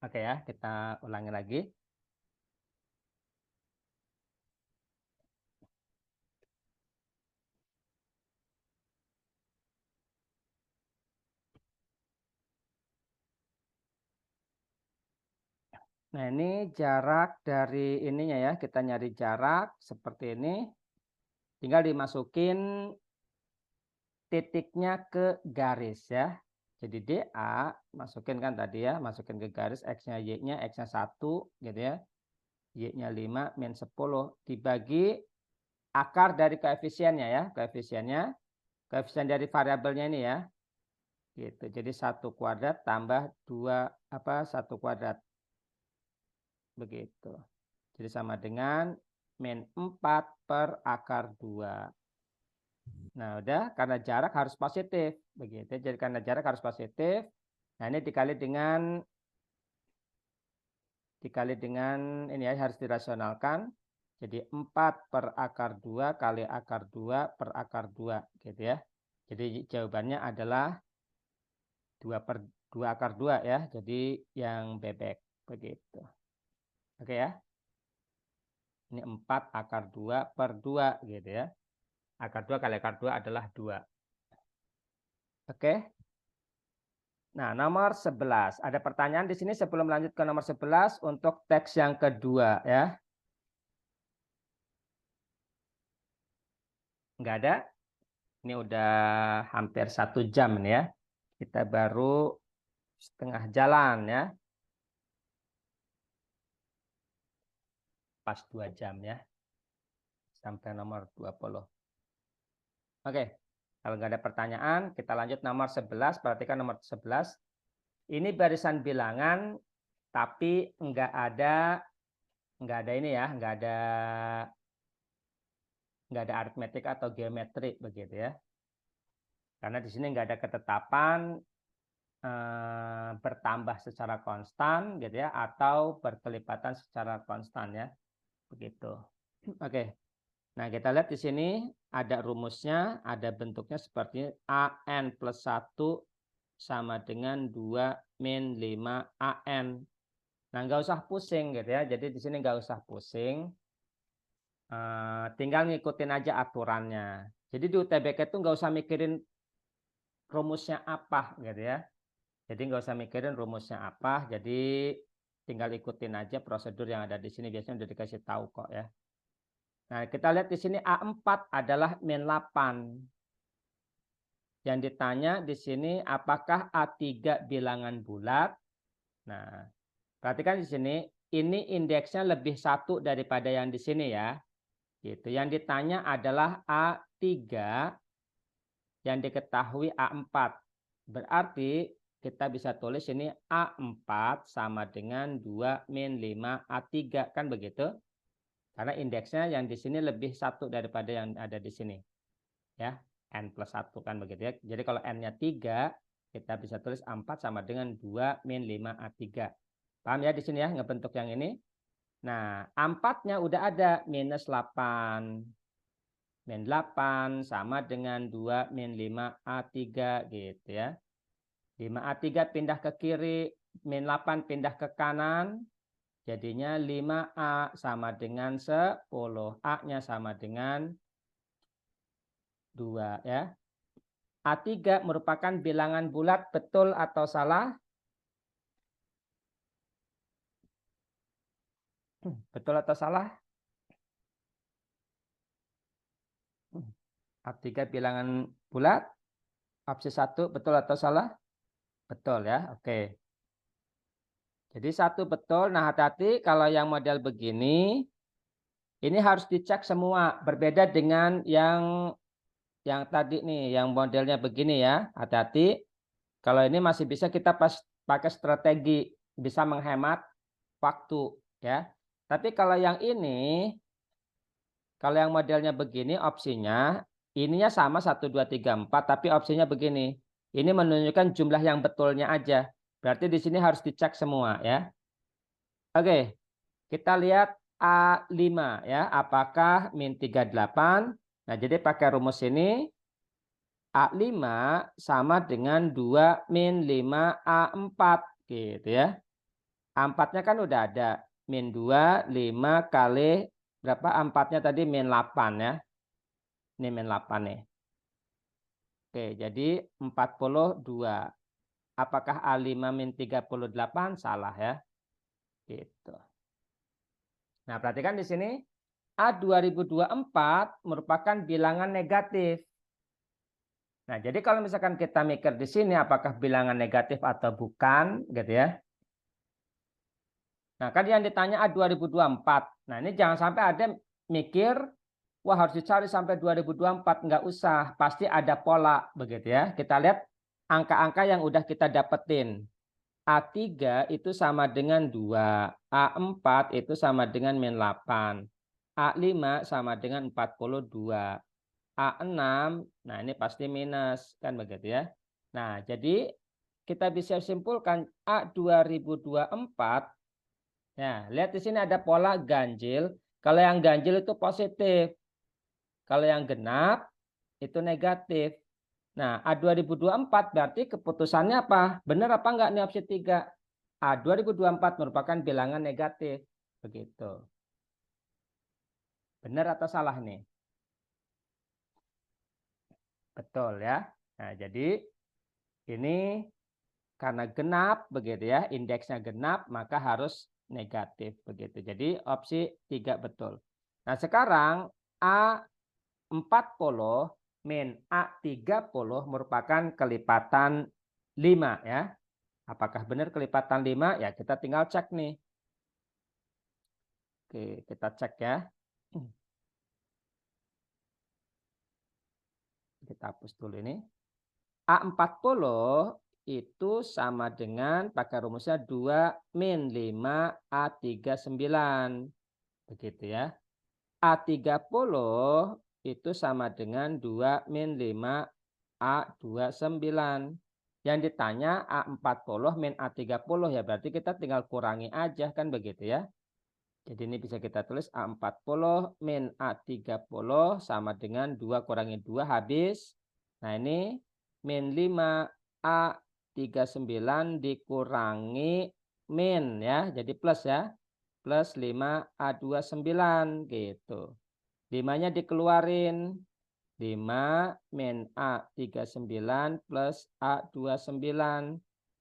Oke ya, kita ulangi lagi. Nah, ini jarak dari ininya ya. Kita nyari jarak seperti ini. Tinggal dimasukin titiknya ke garis ya. Jadi DA, masukin kan tadi ya, masukin ke garis X-nya, Y-nya, X-nya 1 gitu ya. Y-nya 5, min 10. Dibagi akar dari koefisiennya ya. Koefisien dari variabelnya ini ya. Gitu. Jadi 1 kuadrat tambah 1 kuadrat. Begitu. Jadi sama dengan min 4 per akar 2. Nah, udah karena jarak harus positif. Begitu. Jadi karena jarak harus positif. Nah, ini dikali dengan ini ya harus dirasionalkan. Jadi 4 per akar 2 kali akar 2 per akar 2 gitu ya. Jadi jawabannya adalah 2 akar 2 ya. Jadi yang bebek begitu. Oke ya. Ini 4 akar 2 per 2 gitu ya. Akar 2 kali akar 2 adalah 2. Oke. Nah, nomor 11. Ada pertanyaan di sini sebelum lanjut ke nomor 11 untuk teks yang kedua ya. Enggak ada. Ini udah hampir 1 jam nih ya. Kita baru setengah jalan ya. Pas 2 jam ya. Sampai nomor 20. Oke. Kalau nggak ada pertanyaan, kita lanjut nomor 11. Perhatikan nomor 11. Ini barisan bilangan, tapi nggak ada ini ya, nggak ada aritmetik atau geometri begitu ya. Karena di sini nggak ada ketetapan bertambah secara konstan gitu ya, atau berkelipatan secara konstan ya, begitu. Oke. Nah, kita lihat di sini ada rumusnya, ada bentuknya seperti AN plus 1 sama dengan 2 min 5 AN. Nah, nggak usah pusing gitu ya. Jadi di sini nggak usah pusing. Tinggal ngikutin aja aturannya. Jadi di UTBK itu nggak usah mikirin rumusnya apa gitu ya. Jadi nggak usah mikirin rumusnya apa. Jadi tinggal ikutin aja prosedur yang ada di sini. Biasanya udah dikasih tahu kok ya. Nah, kita lihat di sini A4 adalah min 8. Yang ditanya di sini apakah A3 bilangan bulat? Nah, perhatikan di sini ini indeksnya lebih 1 daripada yang di sini ya. Gitu. Yang ditanya adalah A3 yang diketahui A4. Berarti kita bisa tulis ini A4 sama dengan 2 min 5 A3 kan begitu? Karena indeksnya yang di sini lebih 1 daripada yang ada di sini. Ya, N plus 1 kan begitu ya. Jadi kalau N-nya 3, kita bisa tulis A4 sama dengan 2 min 5 A3. Paham ya di sini ya ngebentuk yang ini? Nah, A4-nya udah ada minus 8. Min 8 sama dengan 2 min 5 A3 gitu ya. 5 A3 pindah ke kiri, min 8 pindah ke kanan. Jadinya 5A sama dengan 10. A-nya sama dengan 2 ya. A3 merupakan bilangan bulat, betul atau salah? Betul atau salah? A3 bilangan bulat. Opsi 1 betul atau salah? Betul ya, oke. Jadi 1 betul. Nah, hati-hati kalau yang model begini, ini harus dicek semua. Berbeda dengan yang tadi nih, yang modelnya begini ya. Hati-hati. Kalau ini masih bisa kita pakai strategi, bisa menghemat waktu ya. Tapi kalau yang ini, kalau yang modelnya begini opsinya, ininya sama 1, 2, 3, 4, tapi opsinya begini. Ini menunjukkan jumlah yang betulnya aja. Berarti di sini harus dicek semua ya. Oke, kita lihat A5 ya. Apakah min 38? Nah, jadi pakai rumus ini A5 sama dengan 2 min 5 A4 gitu ya. A4-nya kan udah ada. Min 2, 5 kali berapa A4-nya tadi min 8 ya. Ini min 8 nih. Oke, jadi 42. Apakah A5 min 38? Salah ya. Gitu. Nah, perhatikan di sini A2024 merupakan bilangan negatif. Nah, jadi kalau misalkan kita mikir di sini apakah bilangan negatif atau bukan gitu ya. Nah, kan yang ditanya A2024. Nah, ini jangan sampai ada mikir wah harus dicari sampai 2024. Nggak usah, pasti ada pola begitu ya. Kita lihat angka-angka yang udah kita dapetin. A3 itu sama dengan 2, A4 itu sama dengan min 8, A5 sama dengan 42, A6, nah ini pasti minus, kan begitu ya. Nah, jadi kita bisa simpulkan A2024, ya lihat di sini ada pola ganjil, kalau yang ganjil itu positif, kalau yang genap itu negatif. Nah, A2024 berarti keputusannya apa? Benar apa enggak nih opsi 3? A2024 merupakan bilangan negatif. Begitu. Benar atau salah nih? Betul ya. Nah, jadi ini karena genap begitu ya, indeksnya genap maka harus negatif begitu. Jadi opsi 3 betul. Nah, sekarang A40 min A30 merupakan kelipatan 5 ya. Apakah benar kelipatan 5? Ya kita tinggal cek nih. Oke, kita cek ya. Kita hapus dulu ini. A40 itu sama dengan pakai rumusnya 2 min 5 A39. Begitu ya. A30 itu sama dengan 2 min 5 A29. Yang ditanya A40 min A30 ya berarti kita tinggal kurangi aja kan begitu ya. Jadi ini bisa kita tulis A40 min A30 sama dengan 2 kurangi 2 habis. Nah ini min 5 A39 dikurangi min ya. Jadi plus ya. Plus 5 A29 gitu. 5-nya dikeluarin. 5 min A39 plus A29.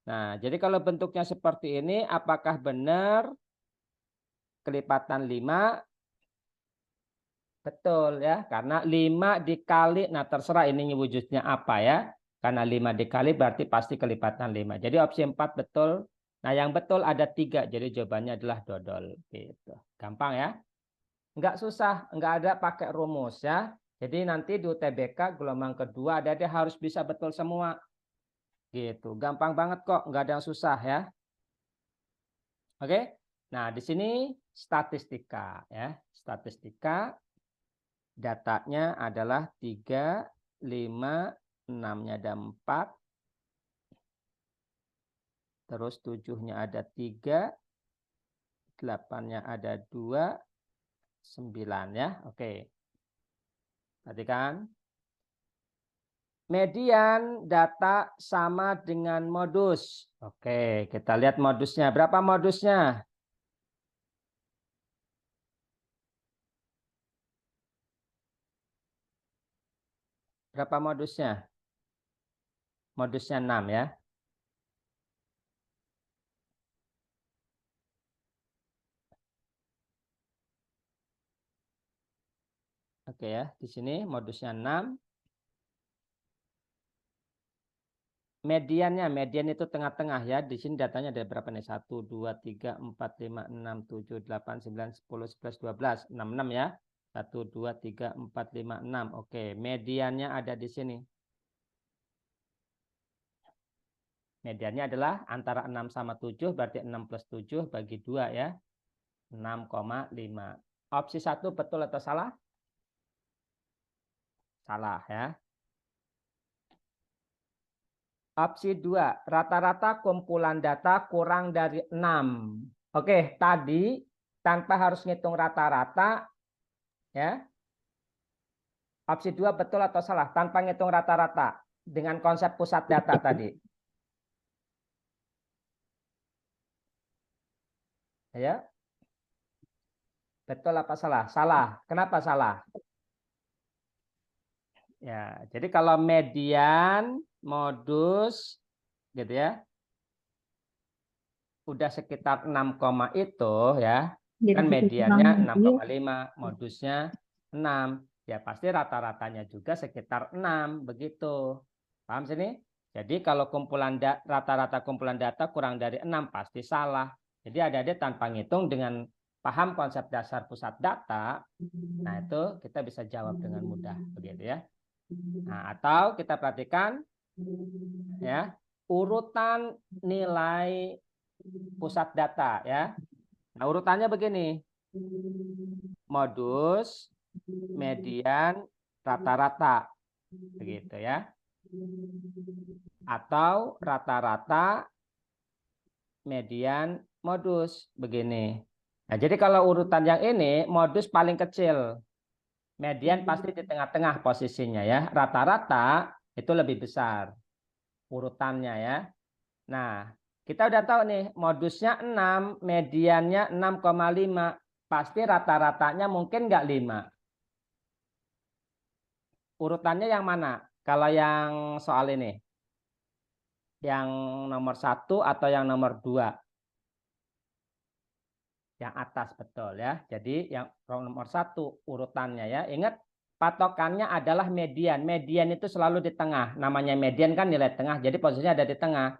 Nah jadi kalau bentuknya seperti ini apakah benar kelipatan 5? Betul ya, karena 5 dikali, nah terserah ini wujudnya apa ya. Karena 5 dikali berarti pasti kelipatan 5. Jadi opsi 4 betul. Nah yang betul ada 3, jadi jawabannya adalah dodol. Gitu. Gampang ya. Enggak susah, enggak ada pakai rumus ya. Jadi nanti di UTBK gelombang kedua ada dia harus bisa betul semua. Gitu, gampang banget kok, enggak ada yang susah ya. Oke. Nah, di sini statistika ya. Statistika datanya adalah 3, 5, 6-nya ada 4. Terus 7-nya ada 3, 8-nya ada 2, 9 ya. Oke. Perhatikan. Median data sama dengan modus. Oke, kita lihat modusnya. Berapa modusnya? Berapa modusnya? Modusnya 6 ya. Oke ya, di sini modusnya 6. Mediannya, median itu tengah-tengah ya. Di sini datanya ada berapa nih? 1, 2, 3, 4, 5, 6, 7, 8, 9, 10, 11, 12. 6 ya. 1, 2, 3, 4, 5, 6. Oke, mediannya ada di sini. Mediannya adalah antara 6 sama 7, berarti 6 plus 7 bagi 2 ya. 6,5. Opsi 1 betul atau salah? Salah ya. Opsi 2, rata-rata kumpulan data kurang dari 6. Oke, tadi tanpa harus ngitung rata-rata ya. Opsi 2 betul atau salah tanpa ngitung rata-rata dengan konsep pusat data tadi. Ya. Betul apa salah? Salah. Kenapa salah? Ya, jadi kalau median, modus gitu ya. Udah sekitar 6, itu ya. Kan mediannya 6,5, modusnya 6. Ya pasti rata-ratanya juga sekitar 6 begitu. Paham sini? Jadi kalau rata-rata kumpulan data kurang dari 6 pasti salah. Jadi ada tanpa ngitung dengan paham konsep dasar pusat data, nah itu kita bisa jawab dengan mudah begitu ya. Nah, atau kita perhatikan ya, urutan nilai pusat data ya. Nah, urutannya begini. Modus, median, rata-rata. Begitu ya. Atau rata-rata, median, modus. Begini. Nah, jadi kalau urutan yang ini, modus paling kecil. Median pasti di tengah-tengah posisinya ya. Rata-rata itu lebih besar urutannya ya. Nah, kita udah tahu nih, modusnya 6, mediannya 6,5. Pasti rata-ratanya mungkin nggak 5. Urutannya yang mana? Kalau yang soal ini? Yang nomor 1 atau yang nomor 2? Yang atas, betul ya. Jadi yang nomor 1 urutannya ya. Ingat, patokannya adalah median. Median itu selalu di tengah. Namanya median kan nilai tengah, jadi posisinya ada di tengah.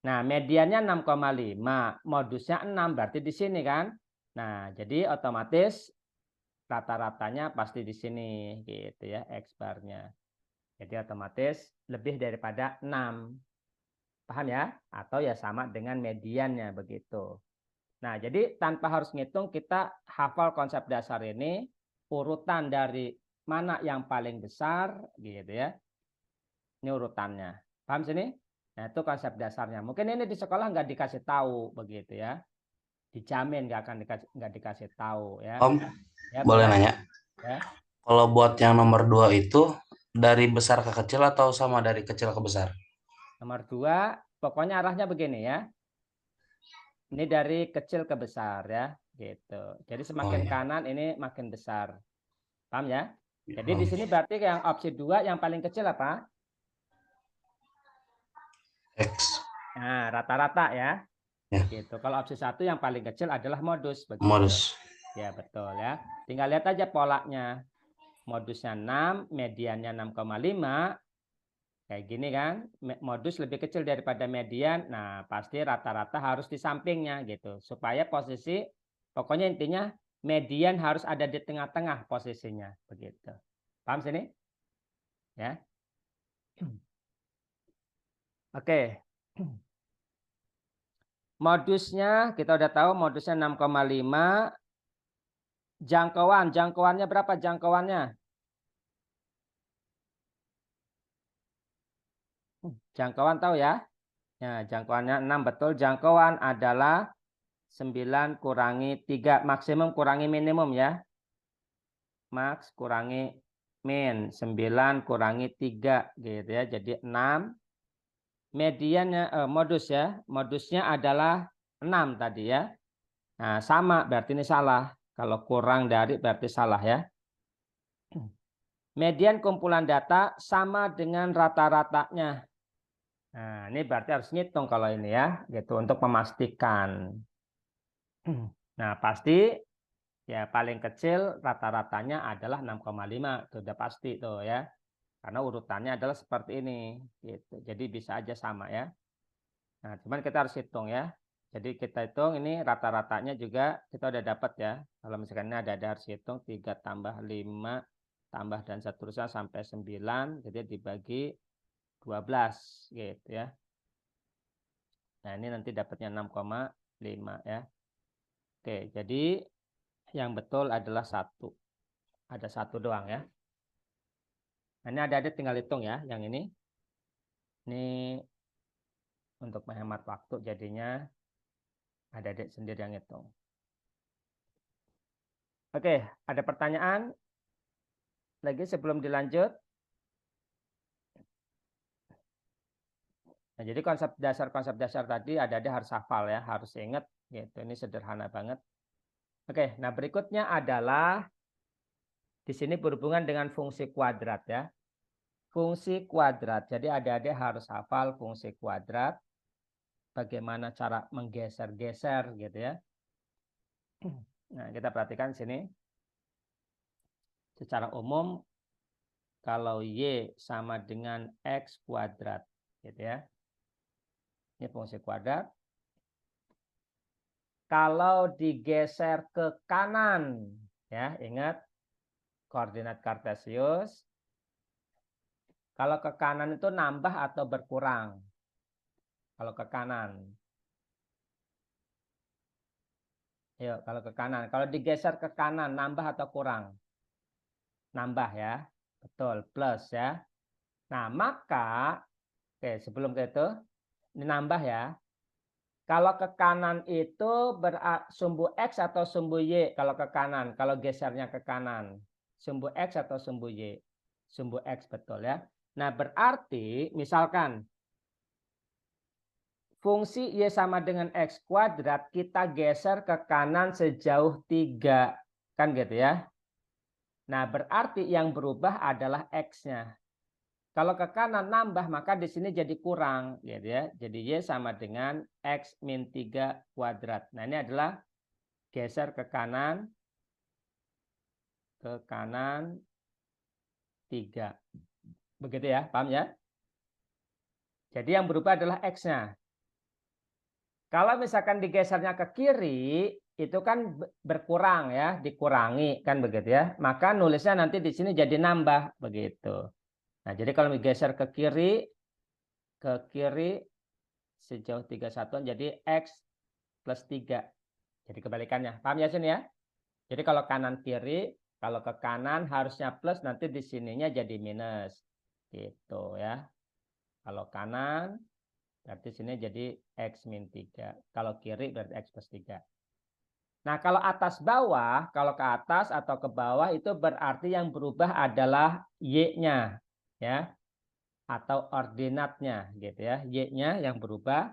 Nah, mediannya 6,5, modusnya 6, berarti di sini kan. Nah, jadi otomatis rata-ratanya pasti di sini gitu ya, X barnya. Jadi otomatis lebih daripada 6. Paham ya? Atau ya sama dengan mediannya begitu. Nah, jadi tanpa harus ngitung kita hafal konsep dasar ini, urutan dari mana yang paling besar gitu ya. Ini urutannya. Paham sini? Nah, itu konsep dasarnya. Mungkin ini di sekolah nggak dikasih tahu begitu ya. Dijamin nggak dikasih tahu ya. Om, Ya boleh boleh. nanya? Ya. Kalau buat yang nomor 2 itu dari besar ke kecil atau sama dari kecil ke besar? Nomor 2, pokoknya arahnya begini ya. Ini dari kecil ke besar ya, gitu. Jadi Oh semakin ya, kanan ini makin besar. Paham ya? Jadi di Om. sini berarti yang opsi 2 yang paling kecil apa? X. Nah, rata-rata ya. Ya, Gitu. Kalau opsi 1 yang paling kecil adalah modus begitu. modus. Ya, betul ya. Tinggal lihat aja polanya. Modusnya 6, mediannya 6,5. Kayak gini kan, modus lebih kecil daripada median. Nah, pasti rata-rata harus di sampingnya gitu. Supaya posisi, pokoknya intinya median harus ada di tengah-tengah posisinya. Begitu. Paham sini? Ya. Oke. Modusnya, kita udah tahu modusnya 6,5. Jangkauannya berapa jangkauannya? Jangkauan tahu ya? Ya, jangkauannya 6 betul. Jangkauan adalah 9 kurangi 3. Maksimum kurangi minimum ya. Max kurangi min. 9 kurangi 3 gitu ya. Jadi 6. Mediannya modus ya. Modusnya adalah 6 tadi ya. Nah, sama berarti ini salah. Kalau kurang dari berarti salah ya. Median kumpulan data sama dengan rata-ratanya. Nah, ini berarti harus ngitung kalau ini ya, gitu untuk memastikan. Nah, pasti ya paling kecil rata-ratanya adalah 6,5, itu udah pasti tuh ya. Karena urutannya adalah seperti ini, gitu. Jadi bisa aja sama ya. Nah, cuman kita harus hitung ya. Jadi kita hitung ini rata-ratanya juga kita udah dapat ya. Kalau misalkan ini ada harus hitung 3 tambah 5 tambah dan seterusnya sampai 9, jadi dibagi 12 gitu ya. Nah, ini nanti dapatnya 6,5 ya. Oke, jadi yang betul adalah 1. Ada 1 doang ya. Nah, ini ada tinggal hitung ya yang ini. Ini untuk menghemat waktu jadinya ada adik sendiri yang hitung. Oke, ada pertanyaan? lagi sebelum dilanjut? Nah, jadi konsep dasar tadi ada harus hafal ya, harus ingat gitu. Ini sederhana banget. Oke, nah berikutnya adalah di sini berhubungan dengan fungsi kuadrat ya. Fungsi kuadrat. Jadi adik-adik harus hafal fungsi kuadrat. Bagaimana cara menggeser-geser gitu ya. Nah, kita perhatikan sini. Secara umum kalau Y sama dengan X kuadrat gitu ya. Ini fungsi kuadrat. Kalau digeser ke kanan ya, ingat koordinat kartesius. Kalau ke kanan itu nambah atau berkurang? Kalau ke kanan. Yuk, kalau ke kanan. Kalau digeser ke kanan, nambah atau kurang? Nambah ya. Betul, plus ya. Nah, maka, oke, sebelum ke itu, ini nambah ya. Kalau ke kanan itu sumbu X atau sumbu Y kalau ke kanan, kalau gesernya ke kanan. Sumbu X atau sumbu Y? Sumbu X, betul ya. Nah, berarti misalkan fungsi Y sama dengan X kuadrat kita geser ke kanan sejauh 3. Kan gitu ya. Nah, berarti yang berubah adalah X-nya. Kalau ke kanan nambah, maka di sini jadi kurang. Gitu ya. Jadi Y sama dengan X min 3 kuadrat. Nah, ini adalah geser ke kanan 3. Begitu ya, paham ya? Jadi yang berubah adalah X-nya. Kalau misalkan digesernya ke kiri, itu kan berkurang ya, dikurangi kan begitu ya. Maka nulisnya nanti di sini jadi nambah begitu. Nah, jadi kalau digeser ke kiri sejauh 3 satuan jadi X plus 3. Jadi kebalikannya. Paham ya sini ya? Jadi kalau kanan kiri, kalau ke kanan harusnya plus, nanti di sininya jadi minus. Gitu ya. Kalau kanan, berarti sini jadi X min 3. Kalau kiri berarti X plus 3. Nah, kalau atas bawah, kalau ke atas atau ke bawah itu berarti yang berubah adalah Y-nya. Ya. Atau ordinatnya gitu ya. Y-nya yang berubah.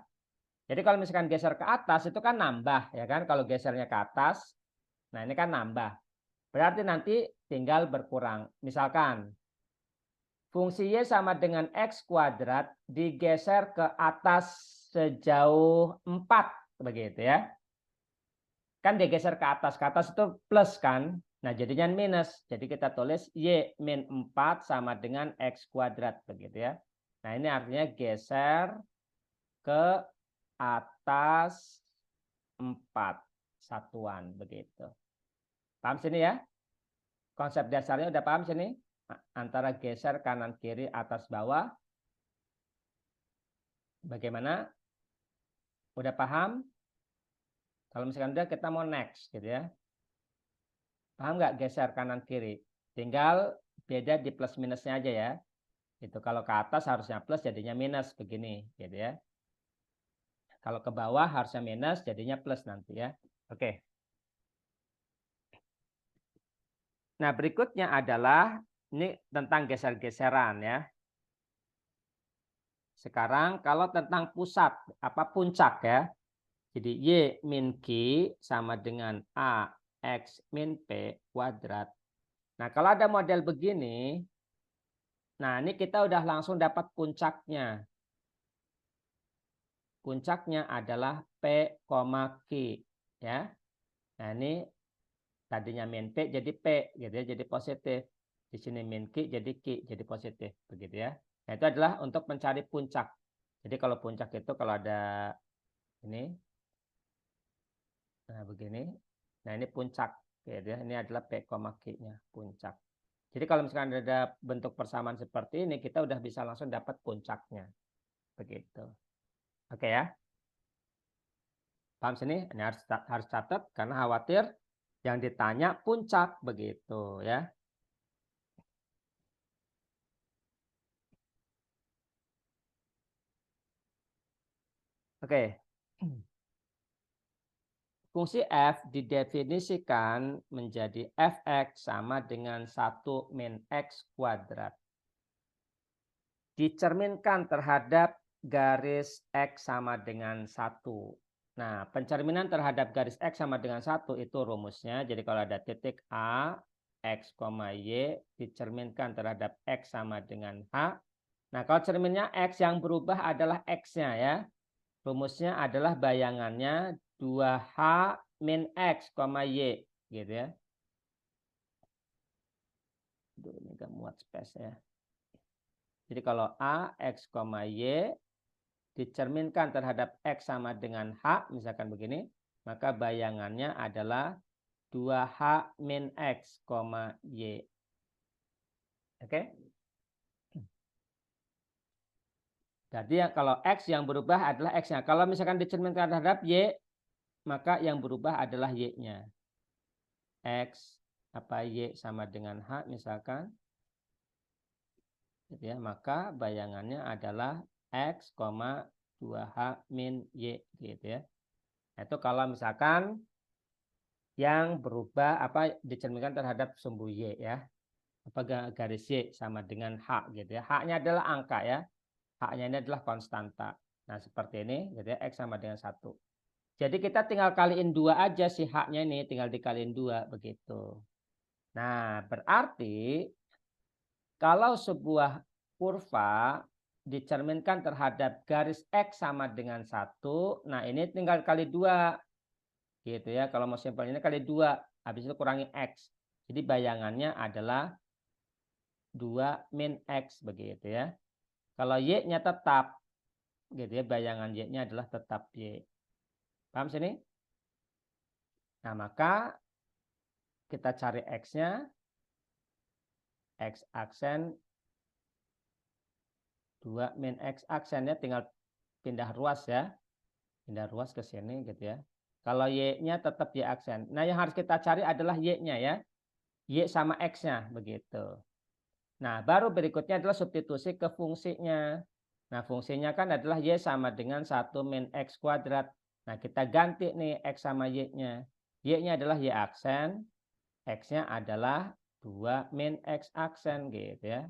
Jadi kalau misalkan geser ke atas itu kan nambah ya kan. Kalau gesernya ke atas, nah ini kan nambah. Berarti nanti tinggal berkurang. Misalkan fungsi Y sama dengan X kuadrat digeser ke atas sejauh 4. Begitu ya. Kan digeser ke atas itu plus kan. Nah jadinya minus. Jadi kita tulis Y min 4 sama dengan X kuadrat. Begitu ya. Nah ini artinya geser ke atas 4 satuan. Begitu. Paham sini ya? Konsep dasarnya udah paham sini? Antara geser kanan kiri atas bawah. Bagaimana? Udah paham? Kalau misalkan udah kita mau next gitu ya. Paham nggak geser kanan kiri? Tinggal beda di plus minusnya aja ya. Itu kalau ke atas harusnya plus jadinya minus begini gitu ya. Kalau ke bawah harusnya minus jadinya plus nanti ya. Oke. Nah, berikutnya adalah ini tentang geser-geseran ya. Sekarang kalau tentang pusat, apa puncak ya. Jadi Y min Q sama dengan A X min P kuadrat. Nah, kalau ada model begini, nah ini kita udah langsung dapat puncaknya. Puncaknya adalah P, Q. Ya. Nah, ini tadinya min P jadi P, gitu ya, jadi positif. Di sini min Q jadi Q, jadi positif. Begitu ya. Nah, itu adalah untuk mencari puncak. Jadi kalau puncak itu kalau ada ini, nah begini. Nah, ini puncak. Gitu ya. Ini adalah P, Q-nya, puncak. Jadi kalau misalkan ada bentuk persamaan seperti ini, kita udah bisa langsung dapat puncaknya. Begitu. Oke ya. Paham sini? Ini harus catat karena khawatir yang ditanya puncak begitu ya. Oke. fungsi f didefinisikan menjadi fx sama dengan 1 min x kuadrat. Dicerminkan terhadap garis x sama dengan 1. Nah, pencerminan terhadap garis x sama dengan 1 itu rumusnya. Jadi kalau ada titik A, x, y dicerminkan terhadap x sama dengan h. Nah, kalau cerminnya x yang berubah adalah x-nya ya. Rumusnya adalah bayangannya 2h min x, y. Gitu ya. Aduh, ini gak muat space ya. Jadi kalau A, x, y dicerminkan terhadap x sama dengan h, misalkan begini, maka bayangannya adalah 2h min x, y. Oke? Jadi kalau x yang berubah adalah x-nya. Kalau misalkan dicerminkan terhadap y, maka yang berubah adalah y-nya. X y sama dengan h misalkan. Gitu ya, maka bayangannya adalah x, 2h min y gitu ya. Itu kalau misalkan yang berubah dicerminkan terhadap sumbu y ya. Garis y sama dengan h gitu ya. H-nya adalah angka ya. H-nya ini adalah konstanta. Nah, seperti ini gitu ya, x sama dengan 1. Jadi kita tinggal kaliin 2 aja si H-nya ini, tinggal dikaliin 2 begitu. Nah, berarti kalau sebuah kurva dicerminkan terhadap garis X sama dengan 1, nah ini tinggal kali 2. Gitu ya, kalau mau simpel ini kali 2, habis itu kurangi X. Jadi bayangannya adalah 2 min X begitu ya. Kalau Y-nya tetap, gitu ya, bayangan Y-nya adalah tetap Y. Paham sini? Nah, maka kita cari X-nya. X aksen 2 min X aksennya tinggal pindah ruas ya. Pindah ruas ke sini gitu ya. Kalau Y-nya tetap Y aksen. Nah, yang harus kita cari adalah Y-nya ya. Y sama X-nya begitu. Nah, baru berikutnya adalah substitusi ke fungsinya. Nah, fungsinya kan adalah Y sama dengan 1 min X kuadrat. Nah, kita ganti nih X sama Y-nya. Y-nya adalah Y aksen. X-nya adalah 2 min X aksen gitu ya.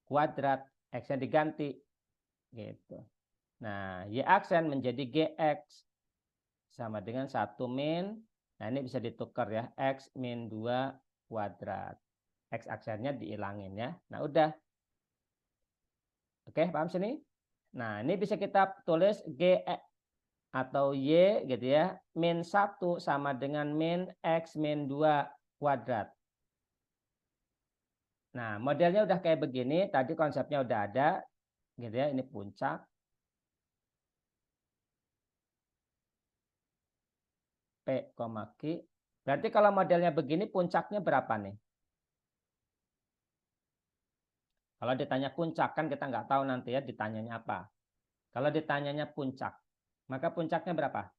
Kuadrat. X-nya diganti. Gitu. Nah, Y aksen menjadi GX. Sama dengan 1 min. Nah, ini bisa ditukar ya. X min 2 kuadrat. X aksennya dihilangin ya. Nah, udah. Oke, paham sini? Nah, ini bisa kita tulis G atau Y gitu ya. Min 1 sama dengan min X min 2 kuadrat. Nah, modelnya udah kayak begini. Tadi konsepnya udah ada. Gitu ya, ini puncak. P, Q. Berarti kalau modelnya begini puncaknya berapa nih? Kalau ditanya puncak kan kita nggak tahu nanti ya ditanyanya apa. Kalau ditanyanya puncak, maka puncaknya berapa?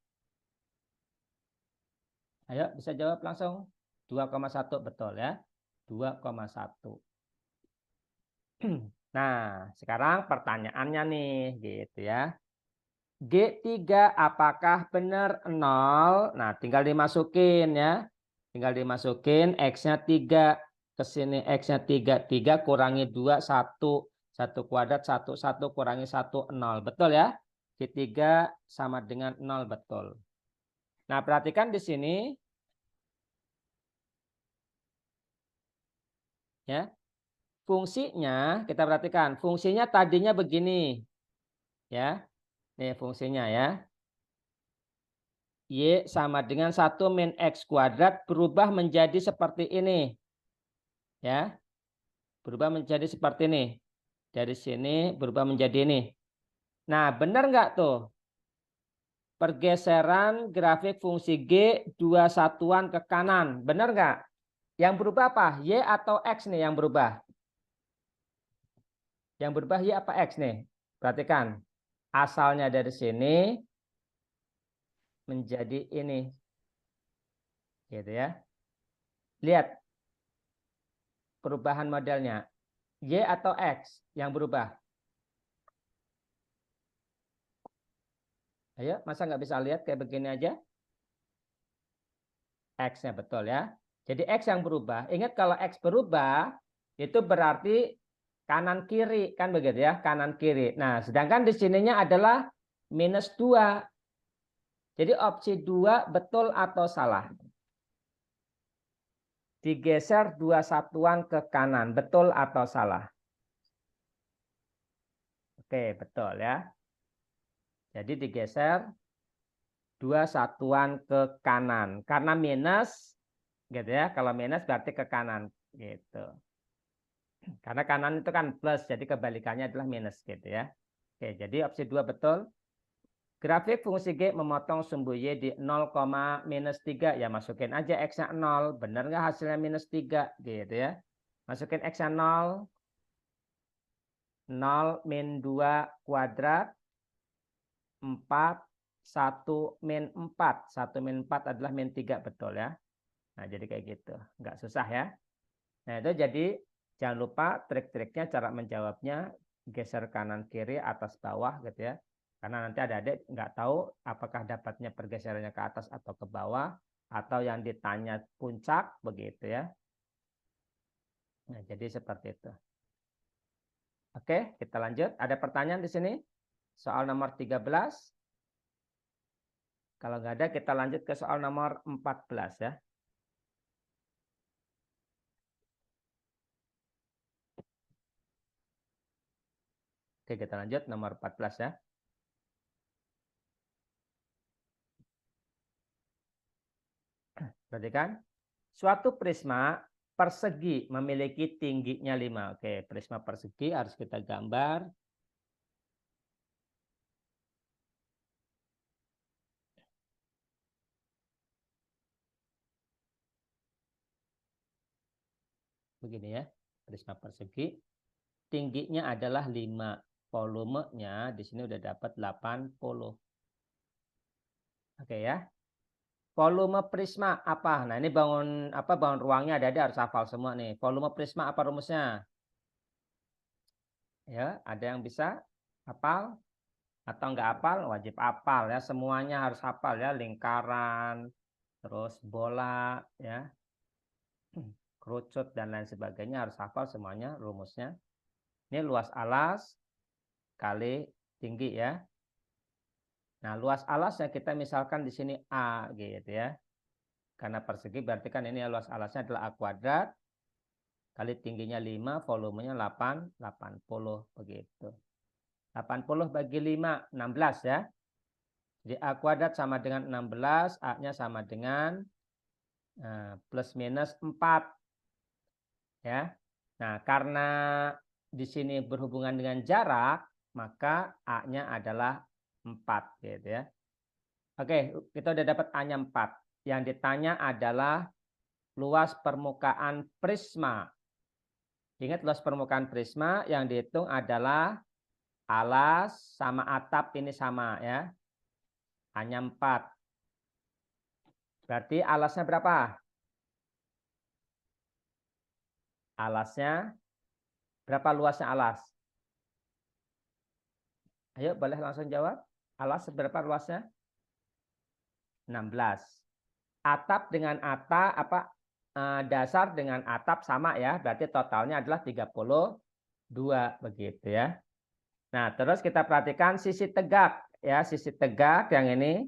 Ayo bisa jawab langsung. 2,1 betul ya. 2,1. Nah, sekarang pertanyaannya nih gitu ya. G3 apakah benar 0? Nah, tinggal dimasukin ya. Tinggal dimasukin X-nya 3. Ke sini X-nya 3. 3 kurangi 2, 1. 1 kuadrat, 1, 1 kurangi 1, 0. Betul ya? G3 sama dengan 0, betul. Nah, perhatikan di sini. Ya. Fungsinya, kita perhatikan. Fungsinya tadinya begini. Ya. Nih fungsinya ya. Y sama dengan 1 min X kuadrat berubah menjadi seperti ini. Ya. Berubah menjadi seperti ini. Dari sini berubah menjadi ini. Nah, benar nggak tuh? Pergeseran grafik fungsi G 2 satuan ke kanan. Benar nggak? Yang berubah apa? Y atau X nih yang berubah? Yang berubah Y apa X nih? Perhatikan. Asalnya dari sini menjadi ini. Gitu ya. Lihat perubahan modelnya. Y atau X yang berubah? Ayo, masa nggak bisa lihat kayak begini aja? X-nya betul ya. Jadi X yang berubah. Ingat kalau X berubah itu berarti kanan kiri kan begitu ya, kanan kiri. Nah, sedangkan di sininya adalah -2. Jadi opsi 2 betul atau salah? Digeser 2 satuan ke kanan, betul atau salah? Oke, betul ya. Jadi digeser 2 satuan ke kanan. Karena minus gitu ya. Kalau minus berarti ke kanan gitu. Karena kanan itu kan plus, jadi kebalikannya adalah minus gitu ya. Oke, jadi opsi 2 betul. Grafik fungsi G memotong sumbu Y di 0, -3. Ya masukin aja X-nya 0. Benar nggak hasilnya -3 gitu ya. Masukin X-nya 0. 0 min 2 kuadrat. 4. 1 min 4. 1 min 4 adalah min 3 betul ya. Nah jadi kayak gitu. Nggak susah ya. Nah itu jadi jangan lupa trik-triknya cara menjawabnya. Geser kanan kiri atas bawah gitu ya. Karena nanti adik-adik nggak tahu apakah dapatnya pergeserannya ke atas atau ke bawah. Atau yang ditanya puncak begitu ya. Nah jadi seperti itu. Oke kita lanjut. Ada pertanyaan di sini? Soal nomor 13. Kalau nggak ada kita lanjut ke soal nomor 14 ya. Oke kita lanjut nomor 14 ya. Perhatikan. Suatu prisma persegi memiliki tingginya 5. Oke, prisma persegi harus kita gambar. Begini ya, prisma persegi. Tingginya adalah 5. Volumenya di sini udah dapat 80. Oke ya. Volume prisma apa? Nah, ini bangun ruangnya ada harus hafal semua nih. Volume prisma apa rumusnya? Ya, ada yang bisa hafal atau enggak hafal? Wajib hafal ya. Semuanya harus hafal ya, lingkaran, terus bola ya, kerucut dan lain sebagainya harus hafal semuanya rumusnya. Ini luas alas kali tinggi ya. Nah, luas alasnya kita misalkan di sini A gitu ya. Karena persegi berarti kan ini luas alasnya adalah A kuadrat kali tingginya 5, volumenya 80 begitu. 80 bagi 5, 16 ya. Jadi A kuadrat sama dengan 16, A-nya sama dengan plus minus 4 ya. Nah, karena di sini berhubungan dengan jarak, maka A-nya adalah 4 gitu ya. Oke, kita udah dapat A-nya 4. Yang ditanya adalah luas permukaan prisma. Ingat luas permukaan prisma yang dihitung adalah alas sama atap ini sama ya. A-nya 4. Berarti alasnya berapa? Alasnya berapa luasnya alas? Ayo boleh langsung jawab. Alas berapa luasnya? 16. Atap dengan dasar dengan atap sama ya. Berarti totalnya adalah 32 begitu ya. Nah, terus kita perhatikan sisi tegak ya, sisi tegak yang ini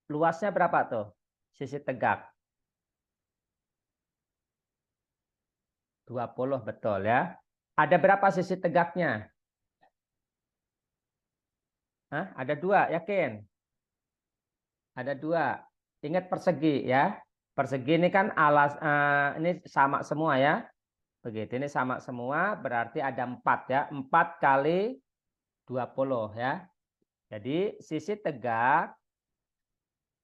luasnya berapa tuh? Sisi tegak. 20 betul ya. Ada berapa sisi tegaknya? Hah? Ada 2, yakin? Ada 2. Ingat persegi ya. Persegi ini kan ini sama semua ya. Begitu ini sama semua berarti ada 4 ya. 4 kali 20 ya. Jadi sisi tegak,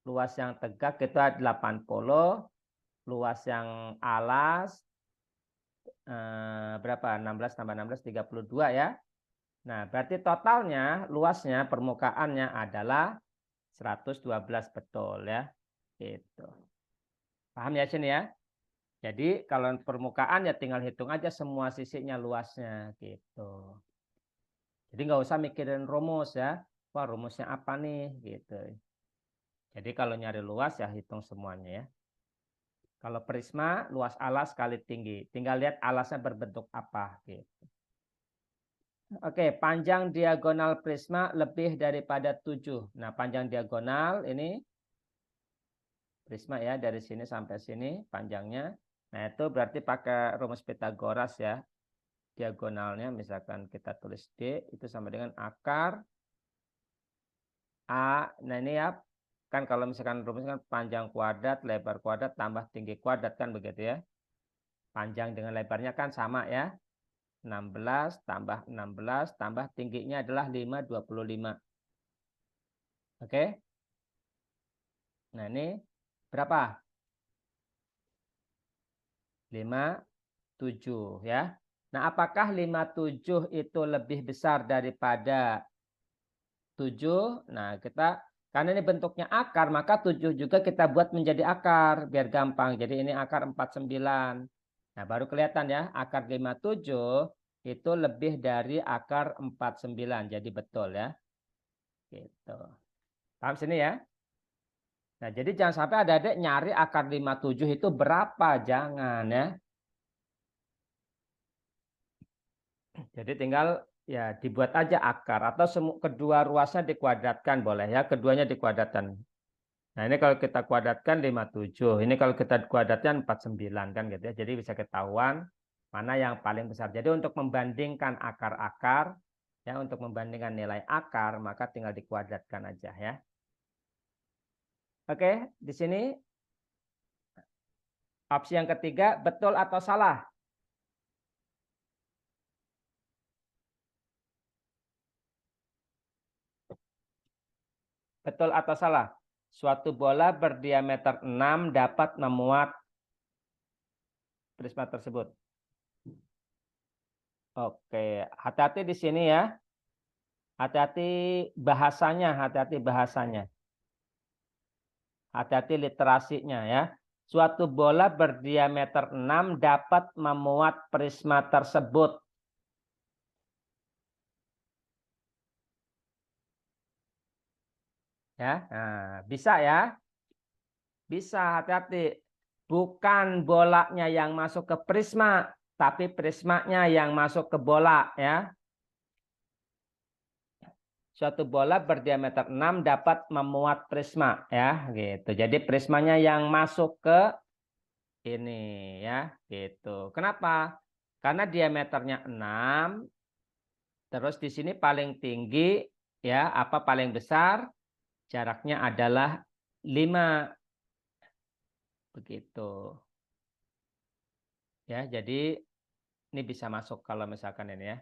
luas yang tegak itu ada 80, luas yang alas berapa? 16 tambah 16, 32 ya. Nah, berarti totalnya luasnya permukaannya adalah 112 betul ya. Gitu. Paham ya sini ya? Jadi kalau permukaan ya tinggal hitung aja semua sisinya luasnya gitu. Jadi nggak usah mikirin rumus ya. Wah rumusnya apa nih gitu. Jadi kalau nyari luas ya hitung semuanya ya. Kalau prisma, luas alas kali tinggi. Tinggal lihat alasnya berbentuk apa. Gitu. Oke, panjang diagonal prisma lebih daripada 7. Nah, panjang diagonal ini prisma ya, dari sini sampai sini panjangnya. Nah, itu berarti pakai rumus Pitagoras ya. Diagonalnya misalkan kita tulis D, itu sama dengan akar A. Nah, ini ya, kan kalau misalkan rumusnya kan panjang kuadrat, lebar kuadrat, tambah tinggi kuadrat kan begitu ya. Panjang dengan lebarnya kan sama ya. 16 tambah 16 tambah tingginya adalah 525. Oke. Nah, ini berapa? 57 ya. Nah, apakah 57 itu lebih besar daripada 7? Nah, karena ini bentuknya akar, maka 7 juga kita buat menjadi akar biar gampang. Jadi ini akar 49. Nah, baru kelihatan ya, akar 57 itu lebih dari akar 49. Jadi betul ya. Gitu. Paham sini ya? Nah, jadi jangan sampai ada adik nyari akar 57 itu berapa, jangan ya. Jadi tinggal ya dibuat aja akar atau kedua ruasnya dikuadratkan boleh ya, keduanya dikuadratkan. Nah, ini kalau kita kuadratkan 57, ini kalau kita kuadratkan 49 kan gitu ya. Jadi bisa ketahuan mana yang paling besar. Jadi untuk membandingkan akar-akar ya, untuk membandingkan nilai akar maka tinggal dikuadratkan aja ya. Oke, di sini opsi yang ketiga betul atau salah? Betul atau salah? Suatu bola berdiameter 6 dapat memuat prisma tersebut. Oke, hati-hati di sini ya. Hati-hati bahasanya, hati-hati bahasanya. Hati-hati literasinya ya. Suatu bola berdiameter 6 dapat memuat prisma tersebut. Ya, nah, bisa ya. Bisa, hati-hati. Bukan bolanya yang masuk ke prisma, tapi prismanya yang masuk ke bola ya. Suatu bola berdiameter 6 dapat memuat prisma ya, gitu. Jadi prismanya yang masuk ke ini ya, gitu. Kenapa? Karena diameternya 6, terus di sini paling tinggi ya, apa paling besar? Jaraknya adalah 5. Begitu. Ya, jadi ini bisa masuk kalau misalkan ini ya.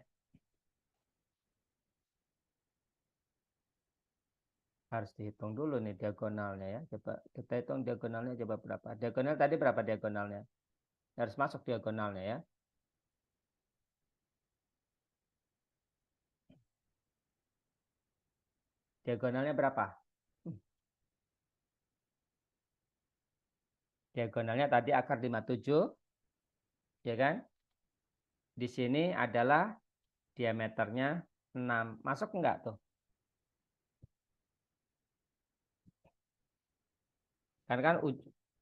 Harus dihitung dulu nih diagonalnya ya. Coba kita hitung diagonalnya coba berapa. Diagonal tadi berapa diagonalnya? Harus masuk diagonalnya ya. Diagonalnya berapa? Diagonalnya tadi akar 57, ya kan? Di sini adalah diameternya 6. Masuk enggak tuh? Kan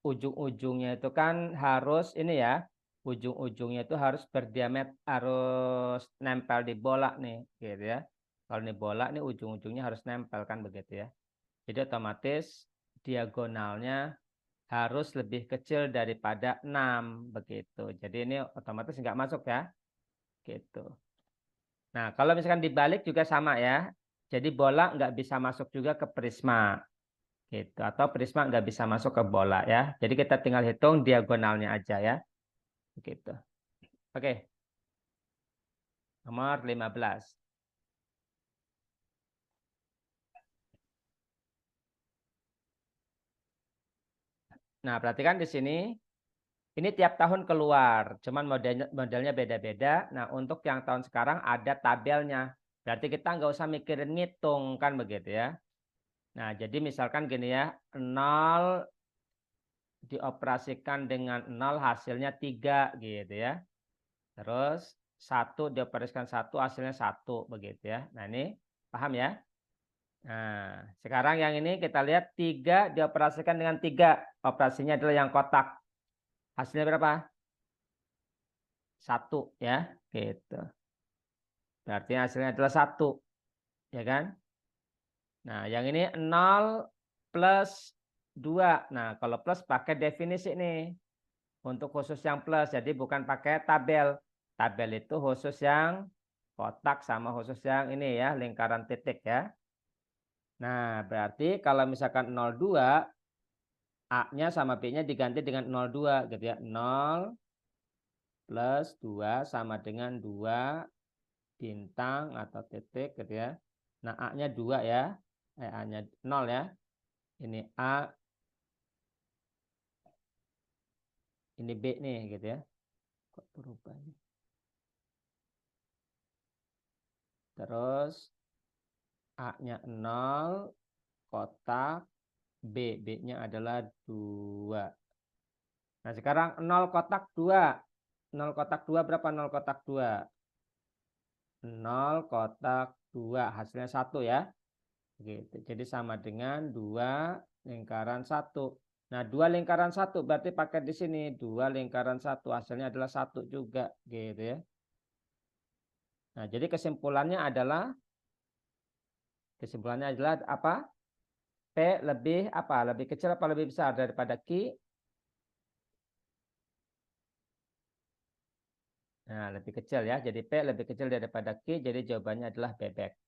ujung-ujungnya itu kan harus ini ya. Ujung-ujungnya itu harus berdiameter, harus nempel di bola nih, gitu ya. Kalau ini bola nih ujung-ujungnya harus nempel kan begitu ya. Jadi otomatis diagonalnya harus lebih kecil daripada 6 begitu. Jadi ini otomatis nggak masuk ya. Gitu. Nah, kalau misalkan dibalik juga sama ya. Jadi bola nggak bisa masuk juga ke prisma. Gitu. Atau prisma nggak bisa masuk ke bola ya. Jadi kita tinggal hitung diagonalnya aja ya. Gitu. Oke. Nomor 15. Nah, perhatikan di sini. Ini tiap tahun keluar. Cuman modelnya beda-beda. Nah, untuk yang tahun sekarang ada tabelnya. Berarti kita nggak usah mikirin ngitung kan begitu ya. Nah, jadi misalkan gini ya. 0 dioperasikan dengan 0 hasilnya 3 gitu ya. Terus 1 dioperasikan 1 hasilnya 1 begitu ya. Nah, ini paham ya? Nah, sekarang yang ini kita lihat 3 dioperasikan dengan 3. Operasinya adalah yang kotak. Hasilnya berapa? 1 ya, gitu. Berarti hasilnya adalah 1, ya kan? Nah, yang ini 0 plus 2. Nah, kalau plus pakai definisi nih. Untuk khusus yang plus, jadi bukan pakai tabel. Tabel itu khusus yang kotak sama khusus yang ini ya, lingkaran titik ya. Nah, berarti kalau misalkan 02, A-nya sama B-nya diganti dengan 02 gitu ya. 0 plus 2 sama dengan 2 bintang atau titik gitu ya. Nah, A-nya 2 ya. A-nya 0 ya. Ini A, ini B nih gitu ya. Kok berubah ini? Terus A-nya 0, kotak, B-nya adalah 2. Nah, sekarang 0 kotak 2. 0 kotak 2 berapa 0 kotak 2? 0 kotak 2, hasilnya 1 ya. Gitu. Jadi sama dengan 2 lingkaran 1. Nah, 2 lingkaran 1 berarti pakai di sini. 2 lingkaran 1 hasilnya adalah 1 juga. Gitu ya. Nah, jadi kesimpulannya adalah apa? P lebih apa? Lebih kecil apa lebih besar daripada Q? Nah, lebih kecil ya. Jadi P lebih kecil daripada Q. Jadi jawabannya adalah bebek.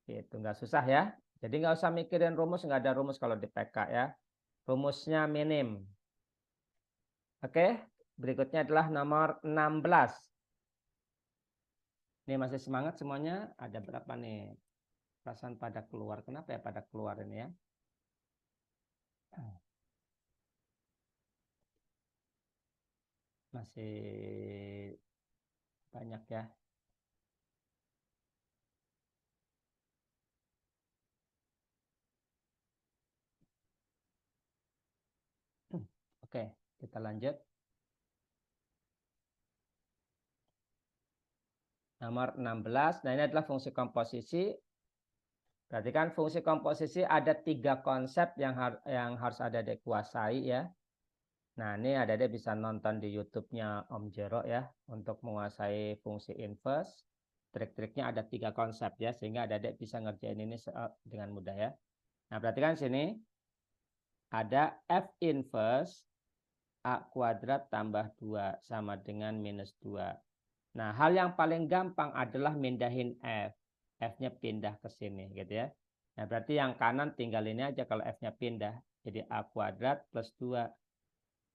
Itu nggak susah ya. Jadi nggak usah mikirin rumus. Nggak ada rumus kalau di PK ya. Rumusnya minim. Oke. Berikutnya adalah nomor 16. Ini masih semangat semuanya. Ada berapa nih? Perasaan pada keluar. Kenapa ya pada keluar ini ya? Masih banyak ya. Oke, kita lanjut. Nomor 16. Nah, ini adalah fungsi komposisi. Berarti kan fungsi komposisi ada 3 konsep yang harus ada dikuasai ya. Nah, ini ada bisa nonton di YouTube-nya Om Jero ya untuk menguasai fungsi inverse. Trik-triknya ada 3 konsep ya sehingga ada bisa ngerjain ini dengan mudah ya. Nah, berarti kan sini ada F inverse A kuadrat tambah 2 sama dengan minus 2. Nah, hal yang paling gampang adalah mindahin F. F-nya pindah ke sini gitu ya. Nah, berarti yang kanan tinggal ini aja kalau F-nya pindah. Jadi A kuadrat plus 2.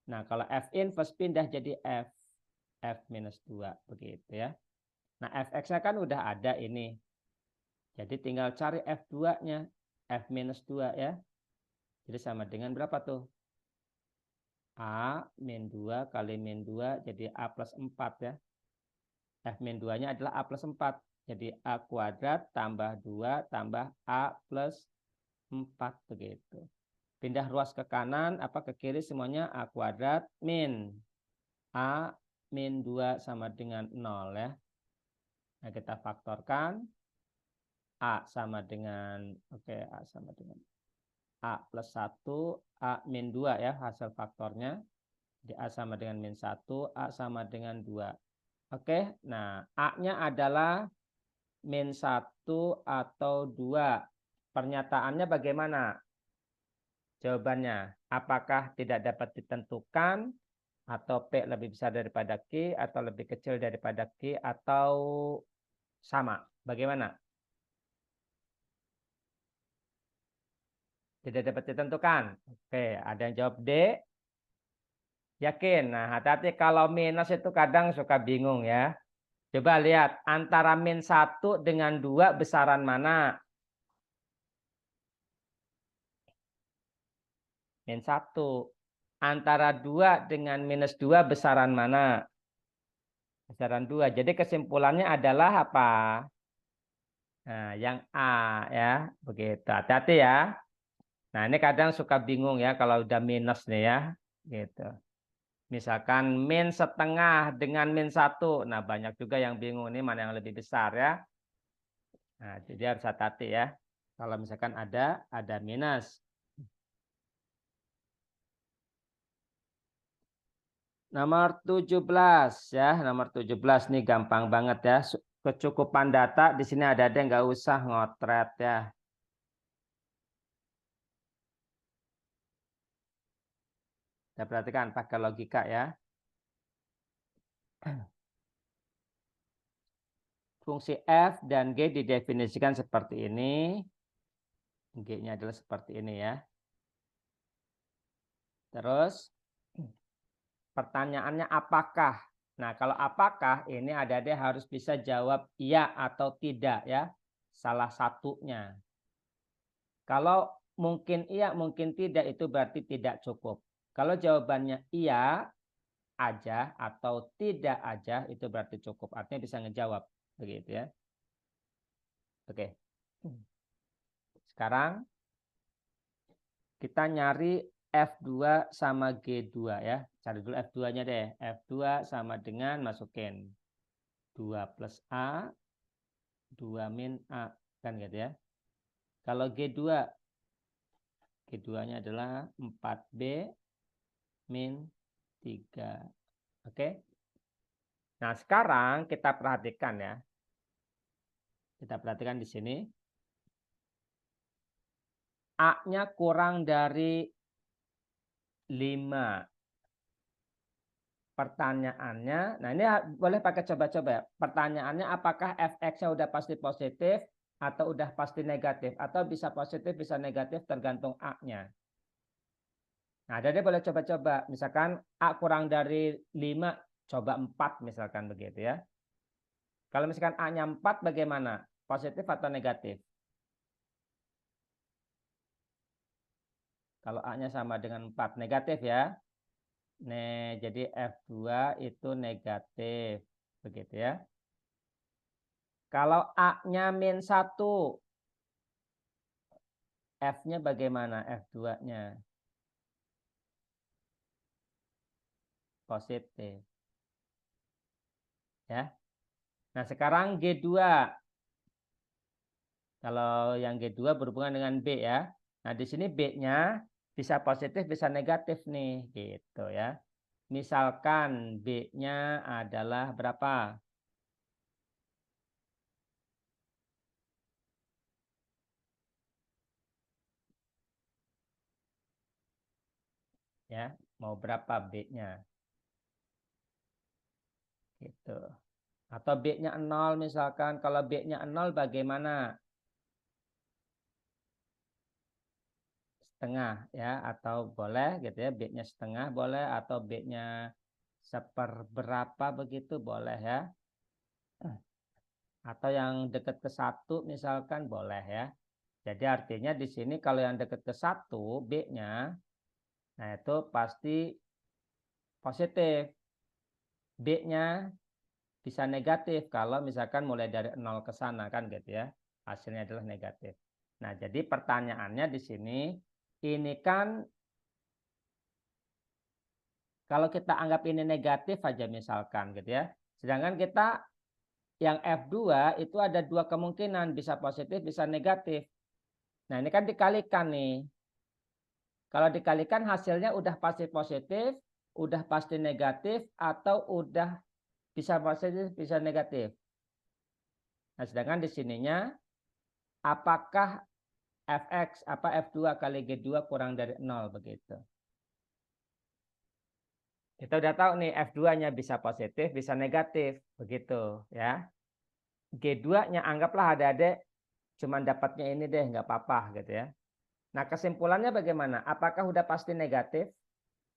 Nah, kalau F inverse pindah jadi F minus 2. Begitu ya. Nah, Fx-nya kan udah ada ini. Jadi tinggal cari F2-nya. F minus 2 ya. Jadi sama dengan berapa tuh? A min 2 kali min 2 jadi A plus 4 ya. F min 2-nya adalah A plus 4. Jadi A kuadrat tambah 2 tambah A plus 4 begitu. Pindah ruas ke kanan, apa ke kiri semuanya A kuadrat min A min 2 sama dengan 0 ya. Nah, kita faktorkan. A sama dengan, oke, A sama dengan A plus 1, A min 2 ya hasil faktornya. Di A sama dengan min 1, A sama dengan 2. Oke, nah A-nya adalah min 1 atau 2. Pernyataannya bagaimana? Jawabannya, apakah tidak dapat ditentukan, atau P lebih besar daripada Q, atau lebih kecil daripada Q, atau sama? Bagaimana? Tidak dapat ditentukan. Oke, ada yang jawab D. Yakin? Nah, hati-hati kalau minus itu kadang suka bingung ya. Coba lihat, antara min 1 dengan 2 besaran mana? Min 1. Antara 2 dengan minus 2 besaran mana? Besaran 2. Jadi kesimpulannya adalah apa? Nah, yang A ya. Begitu. Hati-hati ya. Nah, ini kadang suka bingung ya kalau udah minus nih ya. Gitu. Misalkan min setengah dengan min 1. Nah, banyak juga yang bingung ini mana yang lebih besar ya. Nah, jadi harus hati-hati ya. Kalau misalkan ada minus. Nomor 17 ya, nomor 17 nih gampang banget ya. Kecukupan data di sini ada nggak usah ngotret ya. Kita perhatikan pakai logika ya. Fungsi f dan g didefinisikan seperti ini. G-nya adalah seperti ini ya. Terus pertanyaannya apakah? Nah, kalau apakah ini ada harus bisa jawab iya atau tidak ya. Salah satunya. Kalau mungkin iya, mungkin tidak itu berarti tidak cukup. Kalau jawabannya iya aja atau tidak aja itu berarti cukup. Artinya bisa ngejawab begitu ya. Oke. Sekarang kita nyari F2 sama G2 ya. Cari dulu F2-nya deh. F2 sama dengan masukin 2 plus A, 2 min A. Kan gitu ya. Kalau G2, G2-nya adalah 4B min 3. Oke. Nah, sekarang kita perhatikan ya. Kita perhatikan di sini. A-nya kurang dari 5. Pertanyaannya, nah ini boleh pakai coba-coba ya. Pertanyaannya apakah fx-nya udah pasti positif atau udah pasti negatif atau bisa positif bisa negatif tergantung A-nya. Nah, jadi boleh coba-coba. Misalkan A kurang dari 5, coba 4 misalkan begitu ya. Kalau misalkan A-nya 4 bagaimana? Positif atau negatif? Kalau A-nya sama dengan 4, negatif ya. Nih, jadi F2 itu negatif. Begitu ya. Kalau A-nya min 1, F-nya bagaimana? F2-nya positif. Ya. Nah, sekarang G2. Kalau yang G2 berhubungan dengan B ya. Nah, di sini B-nya bisa positif, bisa negatif nih. Gitu ya. Misalkan B-nya adalah berapa? Ya, mau berapa B-nya? Gitu. Atau B-nya 0 misalkan. Kalau B-nya 0 bagaimana? Setengah ya. Atau boleh gitu ya. B-nya setengah boleh. Atau B-nya seperberapa begitu boleh ya. Atau yang dekat ke 1 misalkan boleh ya. Jadi artinya di sini kalau yang dekat ke 1 B-nya, nah itu pasti positif. B-nya bisa negatif kalau misalkan mulai dari 0 ke sana kan gitu ya. Hasilnya adalah negatif. Nah, jadi pertanyaannya di sini ini kan kalau kita anggap ini negatif aja misalkan gitu ya. Sedangkan kita yang F2 itu ada 2 kemungkinan, bisa positif, bisa negatif. Nah, ini kan dikalikan nih. Kalau dikalikan hasilnya udah pasti positif, udah pasti negatif, atau udah bisa positif, bisa negatif. Nah, sedangkan di sininya apakah Fx apa F2 kali G2 kurang dari 0 begitu. Kita udah tahu nih F2-nya bisa positif, bisa negatif, begitu ya. G2-nya anggaplah ada cuman dapatnya ini deh, nggak apa-apa gitu ya. Nah, kesimpulannya bagaimana? Apakah udah pasti negatif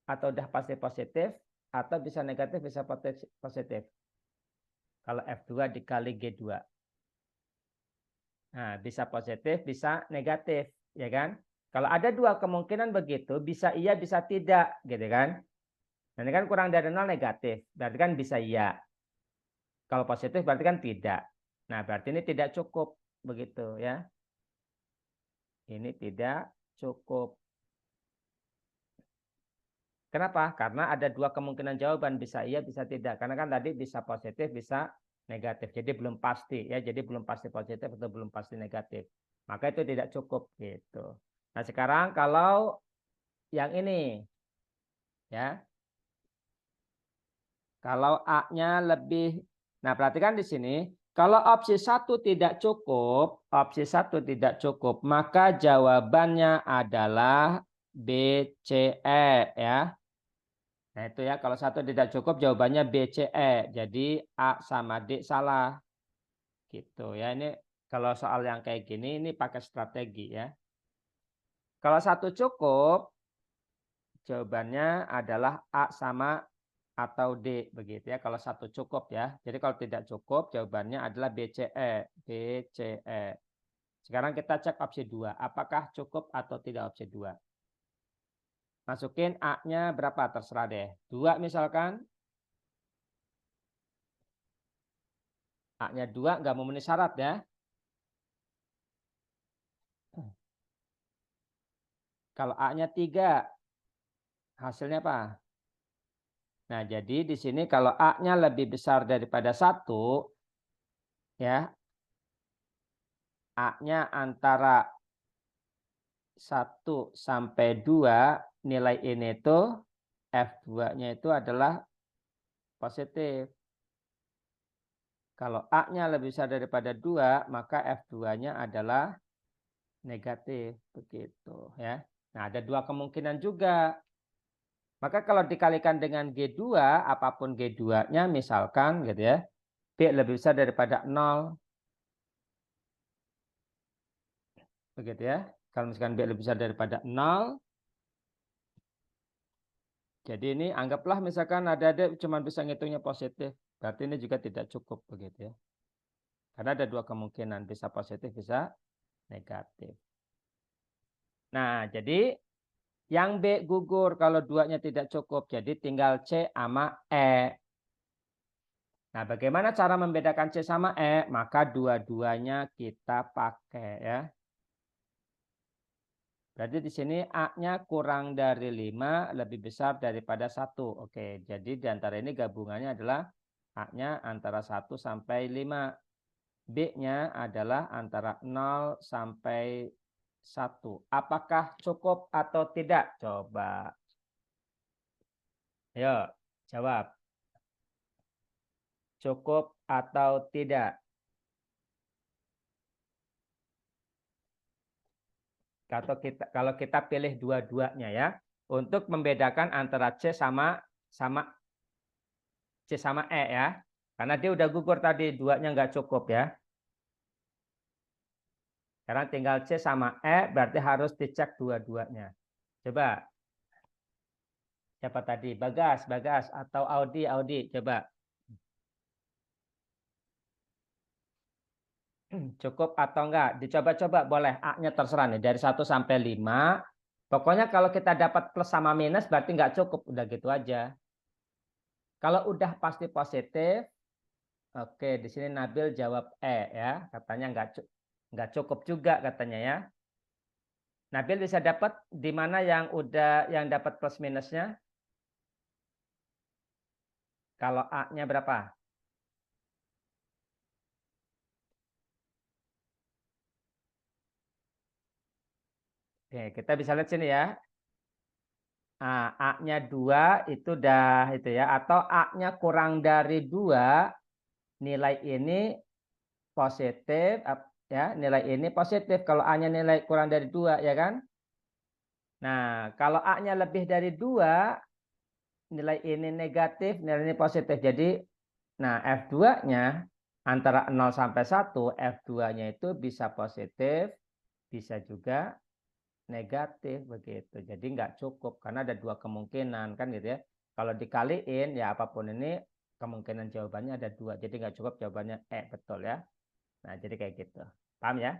atau udah pasti positif atau bisa negatif, bisa positif? Kalau F2 dikali G2. Nah, bisa positif, bisa negatif, ya kan? Kalau ada 2 kemungkinan begitu, bisa iya, bisa tidak, gitu kan? Nanti kan kurang dari 0 negatif, berarti kan bisa iya. Kalau positif berarti kan tidak. Nah, berarti ini tidak cukup, begitu ya. Ini tidak cukup. Kenapa? Karena ada 2 kemungkinan jawaban, bisa iya, bisa tidak. Karena kan tadi bisa positif, bisa negatif. Jadi belum pasti ya. Jadi belum pasti positif atau belum pasti negatif. maka itu tidak cukup gitu. Nah, sekarang kalau yang ini ya. Kalau A-nya lebih, nah perhatikan di sini, kalau opsi 1 tidak cukup, maka jawabannya adalah B, C, E ya. Nah itu ya, kalau 1 tidak cukup jawabannya B, C, E. Jadi A sama D salah. Gitu ya, ini kalau soal yang kayak gini, ini pakai strategi ya. Kalau 1 cukup, jawabannya adalah A sama atau D begitu ya, kalau 1 cukup ya. Jadi kalau tidak cukup jawabannya adalah BCE. BCE. Sekarang kita cek opsi 2. Apakah cukup atau tidak opsi 2? Masukin A-nya berapa? Terserah deh. 2 misalkan. A-nya 2 nggak memenuhi syarat ya. Kalau A-nya 3, hasilnya apa? Nah, jadi di sini kalau A-nya lebih besar daripada 1, ya, A-nya antara 1 sampai 2, nilai ini itu F2-nya itu adalah positif. Kalau A-nya lebih besar daripada 2, maka F2-nya adalah negatif. Begitu ya. Nah, ada 2 kemungkinan juga. Maka kalau dikalikan dengan G2, apapun G2-nya misalkan gitu ya, B lebih besar daripada 0. Begitu ya. Kalau misalkan B lebih besar daripada 0, jadi ini anggaplah misalkan adik-adik cuma bisa ngitungnya positif. Berarti ini juga tidak cukup begitu ya. Karena ada 2 kemungkinan, bisa positif, bisa negatif. Nah, jadi yang B gugur kalau 2-nya tidak cukup. Jadi tinggal C sama E. Nah, bagaimana cara membedakan C sama E? Maka dua-duanya kita pakai ya. Berarti di sini A-nya kurang dari 5 lebih besar daripada 1. Oke, jadi di antara ini gabungannya adalah A-nya antara 1 sampai 5. B-nya adalah antara 0 sampai 1. Apakah cukup atau tidak? Coba. Ayo, jawab. Cukup atau tidak? Kalau kita pilih dua-duanya ya, untuk membedakan antara C sama C sama E ya. Karena dia udah gugur tadi, duanya nggak cukup ya. Sekarang tinggal C sama E, berarti harus dicek dua-duanya. Coba, siapa tadi? Bagas, atau Audi, coba. Cukup atau enggak? Dicoba-coba boleh. A-nya terserah nih, dari 1 sampai 5. Pokoknya kalau kita dapat plus sama minus, berarti nggak cukup. Udah gitu aja. Kalau udah pasti positif, oke, di sini Nabil jawab E ya, katanya nggak cukup juga katanya ya. Nabil bisa dapat di mana yang dapat plus minusnya? Kalau A-nya berapa? Oke, kita bisa lihat sini ya. A-nya 2 itu dah itu ya, atau A-nya kurang dari 2, nilai ini positif ya, nilai ini positif kalau A-nya nilai kurang dari 2 ya kan? Nah, kalau A-nya lebih dari 2, nilai ini negatif, nilai ini positif. Jadi, nah F2-nya antara 0 sampai 1, F2-nya itu bisa positif, bisa juga negatif begitu. Jadi nggak cukup karena ada 2 kemungkinan kan gitu ya. Kalau dikaliin ya apapun ini kemungkinan jawabannya ada 2. Jadi nggak cukup jawabannya E, betul ya. Nah, jadi kayak gitu. Paham ya?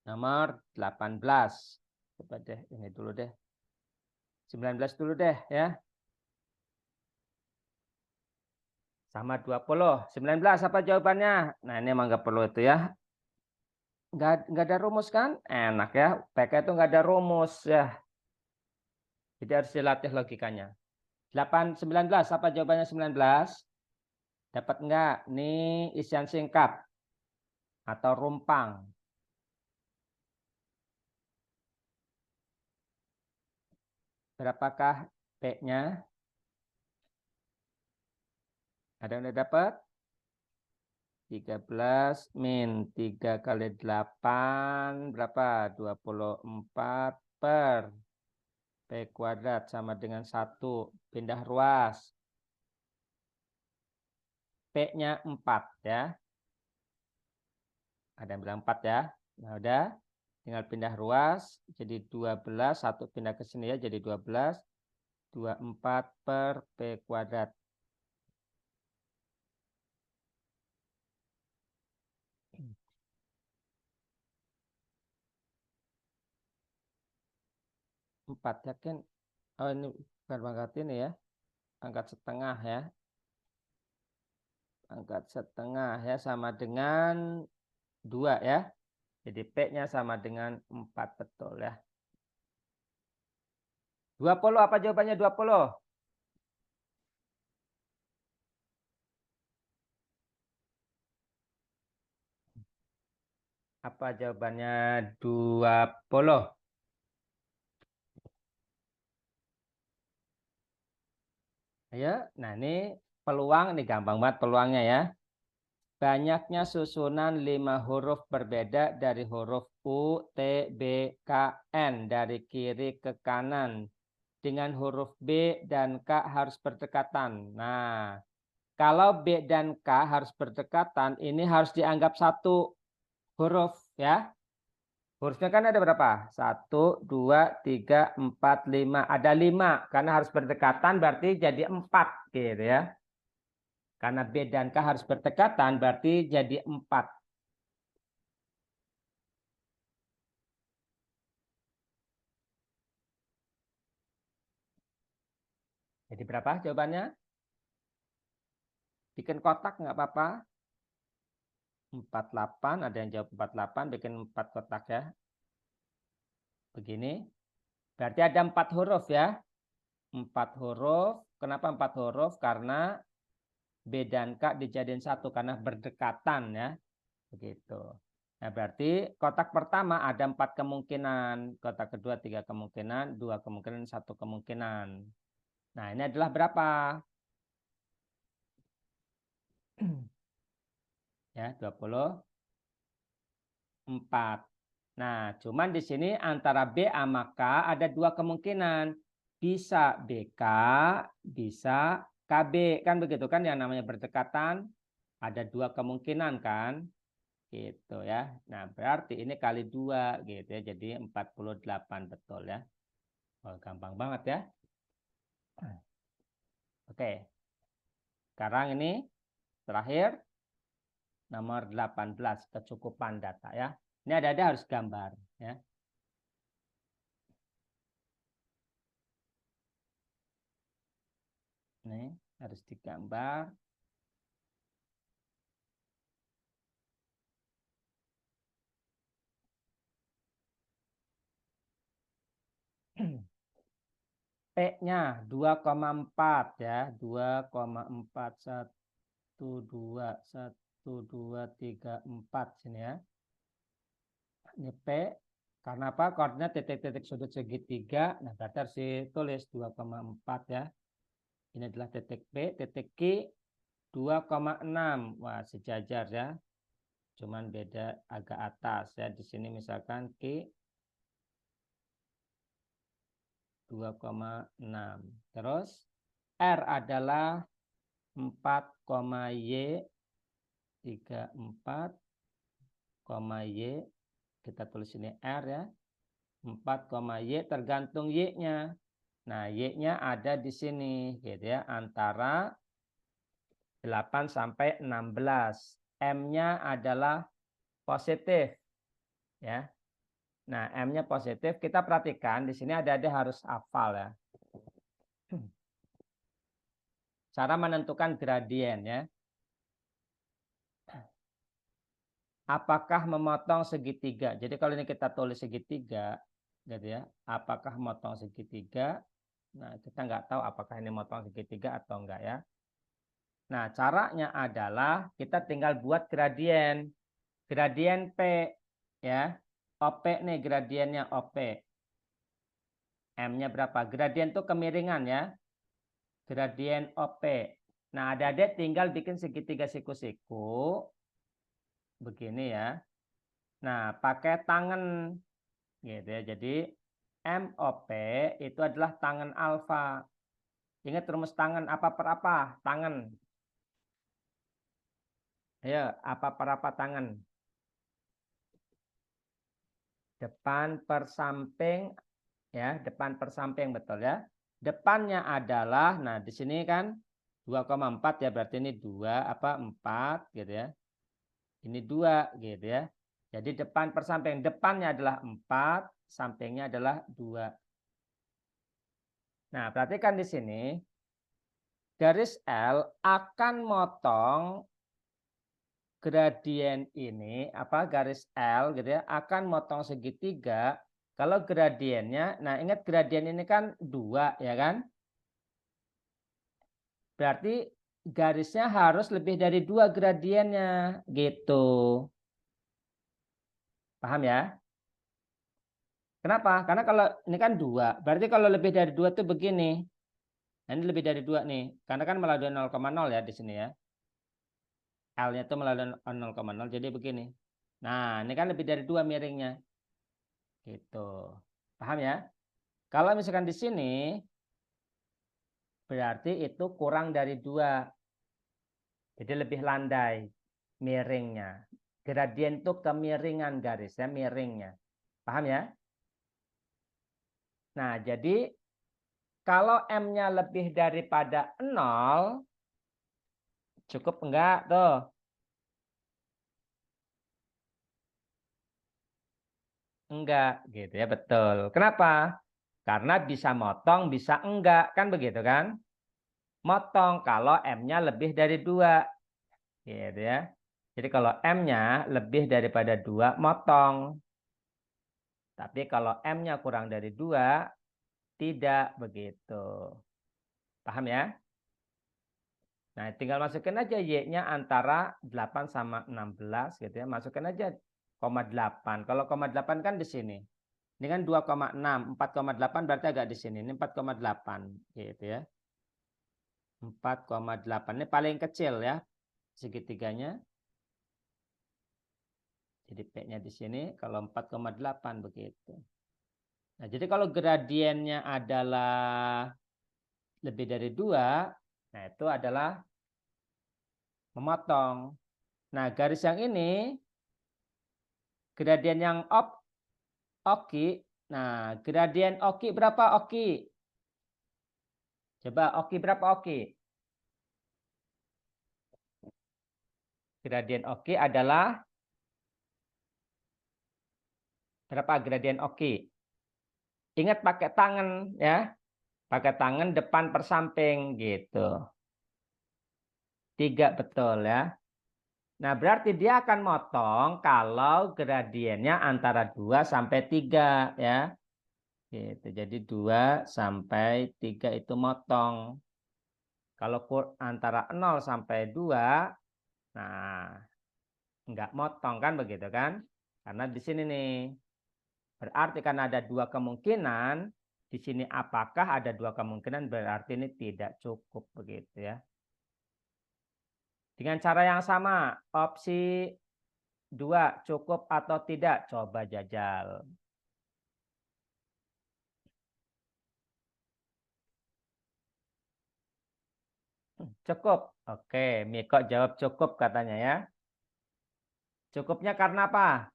Nomor 18. Coba deh ini dulu deh. 19 dulu deh ya. Sama 20. 19 apa jawabannya? Nah, ini emang nggak perlu itu ya. Nggak ada rumus kan? Enak ya. PK itu nggak ada rumus ya. Jadi harus dilatih logikanya. 19 apa jawabannya 19? Dapat enggak? Nih isian singkat atau rumpang. Berapakah P-nya? Ada yang udah dapat? 13 min 3 kali 8 berapa? 24 per P kuadrat sama dengan 1. Pindah ruas. P-nya 4 ya. Ada yang bilang 4 ya. Nah udah. Tinggal pindah ruas. Jadi 12. 1 pindah ke sini ya. Jadi 12. 24 per P kuadrat. Empat yakin? Oh ini bukan pangkat ini ya. Angkat setengah ya. Angkat setengah ya. Sama dengan 2 ya. Jadi P-nya sama dengan 4 betul ya. 20 apa jawabannya 20? Apa jawabannya 20? Ayo, nah ini peluang, ini gampang banget peluangnya ya. Banyaknya susunan 5 huruf berbeda dari huruf U, T, B, K, N dari kiri ke kanan. Dengan huruf B dan K harus berdekatan. Nah, kalau B dan K harus berdekatan, ini harus dianggap satu huruf ya. Hurufnya kan ada berapa? 1, 2, 3, 4, 5. Ada 5. Karena harus berdekatan berarti jadi 4 gitu ya. Karena B dan K harus berdekatan berarti jadi 4. Jadi berapa jawabannya? Bikin kotak nggak apa-apa. 48, ada yang jawab 48, bikin 4 kotak ya. Begini. Berarti ada 4 huruf ya. 4 huruf. Kenapa 4 huruf? Karena B dan K dijadiin satu karena berdekatan ya. Begitu. Nah, berarti kotak pertama ada 4 kemungkinan. Kotak kedua 3 kemungkinan, 2 kemungkinan, 1 kemungkinan. Nah, ini adalah berapa? Ya, 24. Nah, cuman di sini antara B sama K ada 2 kemungkinan. Bisa BK, bisa KB. Kan begitu kan yang namanya berdekatan. Ada 2 kemungkinan kan. Gitu ya. Nah, berarti ini kali 2 gitu ya. Jadi 48 betul ya. Oh, gampang banget ya. Oke. Sekarang ini terakhir nomor 18 kecukupan data ya. Ini ada harus gambar ya. Ini harus digambar. P-nya 2,4 ya. 2,4 1 2 1 2 3 4 sini ya. Ini P karena apa? Koordinat titik-titik sudut segitiga. Nah, berarti harus ditulis 2,4 ya. Ini adalah titik P, titik Q 2,6. Wah, sejajar ya. Cuman beda agak atas ya. Di sini misalkan Q 2,6. Terus R adalah 4, Y 34, Y. Kita tulis ini R ya. 4, Y tergantung Y-nya. Nah, Y-nya ada di sini gitu ya, antara 8 sampai 16. M-nya adalah positif ya. Nah, M-nya positif. Kita perhatikan di sini ada harus hafal ya. Cara menentukan gradien ya. Apakah memotong segitiga? Jadi kalau ini kita tulis segitiga, gitu ya. Apakah memotong segitiga? Nah, kita nggak tahu apakah ini motong segitiga atau enggak ya. Nah, caranya adalah kita tinggal buat gradien. Gradien P, ya. OP nih gradiennya OP. M-nya berapa? Gradien itu kemiringan ya. Gradien OP. Nah, adik-adik tinggal bikin segitiga siku-siku. Begini ya. Nah, pakai tangan. Gitu ya. Jadi, MOP itu adalah tangan alfa. Ingat rumus tangan apa per apa? Tangan. Ayo, apa per apa tangan? Depan per samping, ya, depan per samping, betul ya. Depannya adalah, nah di sini kan 2,4 ya, berarti ini 2 apa 4 gitu ya. Ini 2 gitu ya. Jadi depan per samping, depannya adalah 4, sampingnya adalah 2. Nah, perhatikan di sini garis L akan motong gradien ini apa garis L gitu ya akan motong segitiga kalau gradiennya, nah ingat gradien ini kan 2 ya kan? Berarti garisnya harus lebih dari 2 gradiennya gitu. Paham ya? Kenapa? Karena kalau ini kan 2, berarti kalau lebih dari 2 itu begini. Nah, ini lebih dari 2 nih. Karena kan melalui 0,0 ya di sini ya. L-nya itu melalui 0,0 jadi begini. Nah, ini kan lebih dari 2 miringnya. Gitu. Paham ya? Kalau misalkan di sini berarti itu kurang dari 2. Jadi lebih landai miringnya. Gradien itu kemiringan garisnya, miringnya. Paham ya? Nah, jadi kalau M-nya lebih daripada 0, cukup enggak tuh? Enggak, gitu ya, betul. Kenapa? Karena bisa motong, bisa enggak, kan begitu kan? Motong kalau M-nya lebih dari 2, gitu ya. Jadi kalau M-nya lebih daripada 2, motong. Tapi kalau M-nya kurang dari 2, tidak begitu. Paham ya? Nah, tinggal masukin aja Y-nya antara 8 sama 16 gitu ya. Masukin aja 0,8. Kalau 0,8 kan di sini. Ini kan 2,6, 4,8 berarti agak di sini. Ini 4,8 gitu ya. 4,8 ini paling kecil ya segitiganya. Jadi P-nya di sini kalau 4,8 begitu. Nah, jadi kalau gradiennya adalah lebih dari 2, nah itu adalah memotong. Nah, garis yang ini gradien yang oki. Nah, gradien oki berapa oki? Coba oki berapa oki? Gradien oki adalah berapa gradien oki? Ingat pakai tangan ya. Pakai tangan depan per samping gitu. 3 betul ya. Nah, berarti dia akan motong kalau gradiennya antara 2 sampai 3 ya. Gitu. Jadi 2 sampai 3 itu motong. Kalau antara 0 sampai 2, nah enggak motong kan begitu kan? Karena di sini nih. Berarti kan ada 2 kemungkinan. Di sini apakah ada 2 kemungkinan berarti ini tidak cukup begitu ya. Dengan cara yang sama, opsi 2 cukup atau tidak? Coba jajal. Cukup. Oke, Miko jawab cukup katanya ya. Cukupnya karena apa?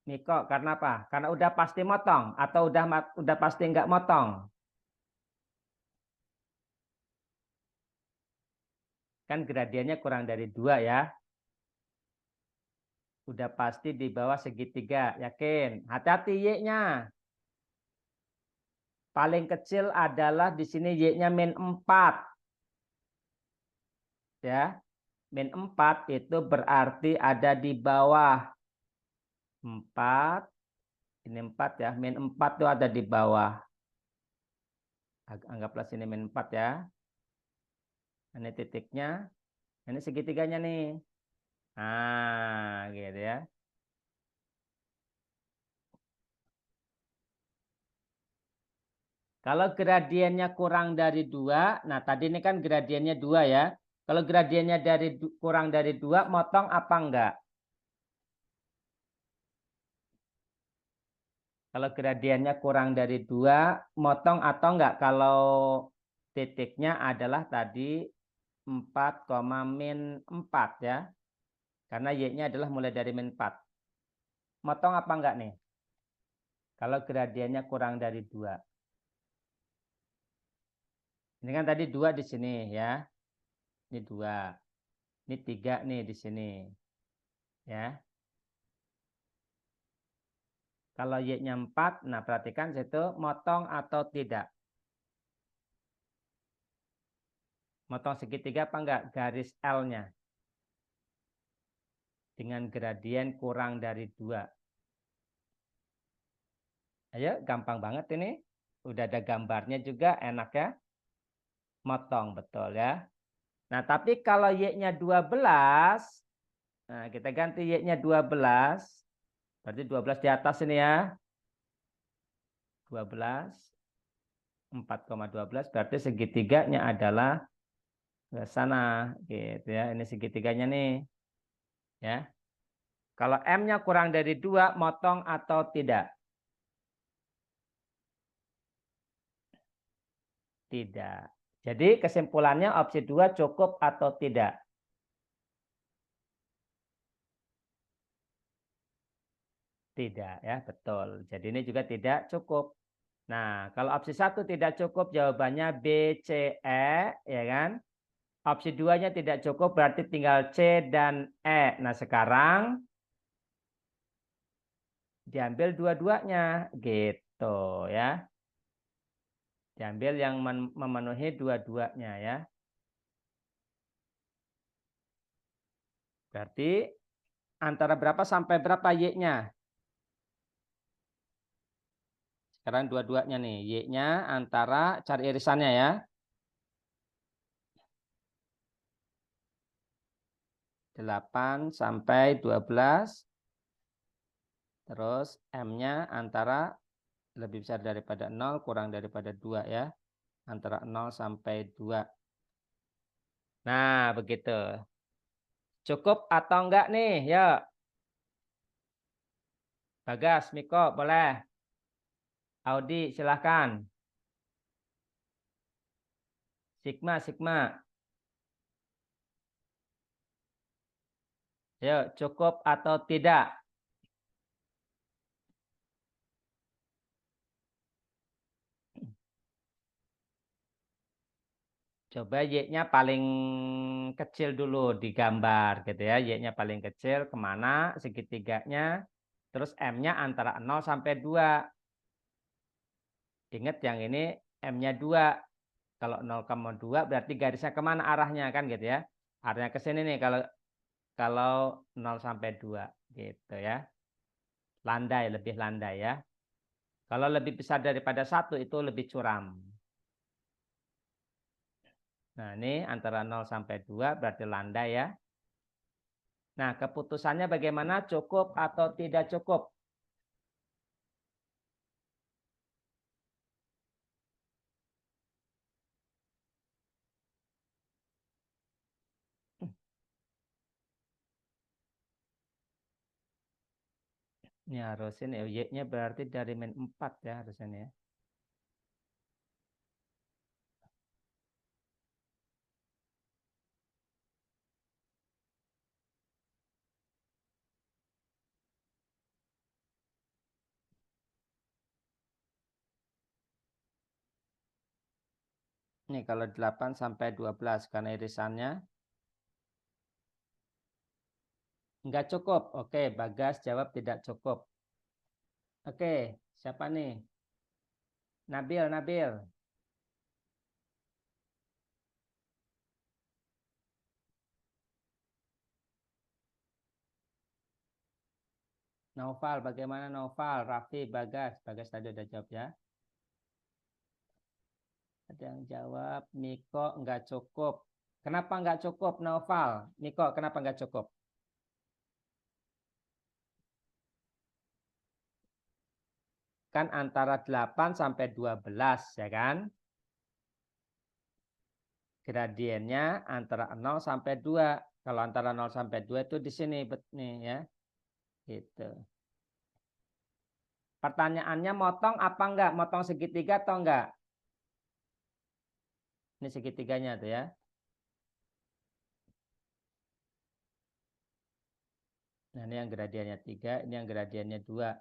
Miko karena apa? Karena udah pasti motong atau udah pasti nggak motong? Kan gradiennya kurang dari 2 ya. Udah pasti di bawah segitiga, yakin? Hati-hati Y-nya. Paling kecil adalah di sini Y-nya min 4. Ya. Min 4 itu berarti ada di bawah 4. Ini 4 ya. Min 4 itu ada di bawah. Anggaplah sini min 4 ya. Ini titiknya. Ini segitiganya nih. Nah, gitu ya. Kalau gradiennya kurang dari 2, nah tadi ini kan gradiennya 2 ya. Kalau gradiennya kurang dari 2, motong apa enggak? Kalau gradiennya kurang dari 2, motong atau enggak? Kalau titiknya adalah tadi 4, min 4 ya. Karena Y-nya adalah mulai dari min 4. Motong apa enggak nih? Kalau gradiennya kurang dari 2. Ini kan tadi 2 di sini ya. Ini 2. Ini 3 nih di sini. Ya. Kalau Y-nya 4, nah perhatikan situ motong atau tidak. Motong segitiga apa enggak? Garis L-nya. Dengan gradien kurang dari 2. Ayo, gampang banget ini. Udah ada gambarnya juga, enak ya. Motong, betul ya. Nah, tapi kalau Y-nya 12, nah kita ganti Y-nya 12. Berarti 12 di atas ini ya. 12, 4,12 berarti segitiganya adalah ke sana gitu ya. Ini segitiganya nih. Ya. Kalau M-nya kurang dari 2, motong atau tidak? Tidak. Jadi kesimpulannya opsi 2 cukup atau tidak? Tidak ya, betul. Jadi ini juga tidak cukup. Nah, kalau opsi 1 tidak cukup, jawabannya B, C, E, ya kan? Opsi 2-nya tidak cukup, berarti tinggal C dan E. Nah, sekarang diambil dua-duanya, gitu ya. Diambil yang memenuhi dua-duanya ya. Berarti antara berapa sampai berapa Y-nya? Sekarang dua-duanya nih. Y-nya antara, cari irisannya ya. 8 sampai 12. Terus M-nya antara lebih besar daripada 0, kurang daripada 2 ya. Antara 0 sampai 2. Nah, begitu. Cukup atau enggak nih? Yuk. Bagas, Miko, boleh. Audi, silahkan. Sigma, Sigma. Yuk, cukup atau tidak? Coba Y-nya paling kecil dulu digambar gitu ya. Y-nya paling kecil kemana segitiganya. Terus M-nya antara 0 sampai 2. Ingat yang ini M-nya 2. Kalau 0,2 berarti garisnya kemana arahnya kan gitu ya. Arahnya ke sini nih kalau 0 sampai 2 gitu ya. Landai, lebih landai ya. Kalau lebih besar daripada 1 itu lebih curam. Nah, ini antara 0 sampai 2 berarti landai ya. Nah, keputusannya bagaimana? Cukup atau tidak cukup? Ini harus ini Y-nya berarti dari min 4 ya harusnya ya. Ini kalau 8 sampai 12 karena irisannya enggak cukup. Oke, Bagas jawab tidak cukup. Oke, siapa nih? Nabil, Nabil. Noval, bagaimana Noval? Raffi, Bagas. Bagas tadi udah jawab ya. Ada yang jawab, Miko nggak cukup. Kenapa nggak cukup, Noval? Miko, kenapa nggak cukup? Kan antara 8 sampai 12, ya kan? Gradiennya antara 0 sampai 2. Kalau antara 0 sampai 2 itu di sini nih ya. Gitu. Pertanyaannya motong apa enggak? Motong segitiga atau enggak? Ini segitiganya tuh ya. Nah, ini yang gradiennya 3, ini yang gradiennya 2.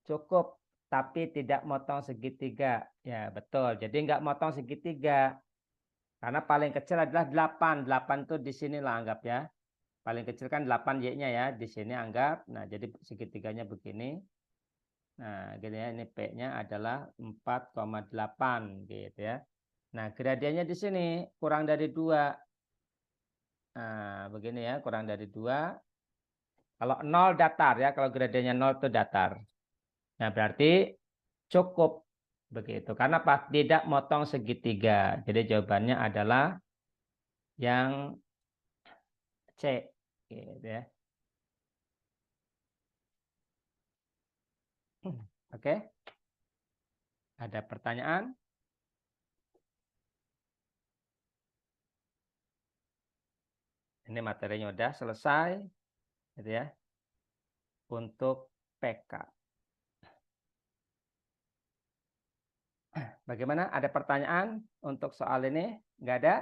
Cukup, tapi tidak motong segitiga. Ya, betul. Jadi enggak motong segitiga. Karena paling kecil adalah 8. 8 itu di sinilah anggap ya. Paling kecil kan 8 Y-nya ya. Di sini anggap. Nah, jadi segitiganya begini. Nah, gini ya, ini P-nya adalah 4,8 gitu ya. Nah, gradiennya di sini kurang dari 2. Nah, begini ya, kurang dari 2. Kalau 0 datar ya, kalau gradiennya 0 itu datar. Nah, berarti cukup begitu. Karena pas tidak motong segitiga. Jadi jawabannya adalah yang C gitu ya. Oke. Ada pertanyaan? Ini materinya udah selesai gitu ya. Untuk PK. Bagaimana? Ada pertanyaan untuk soal ini? Nggak ada?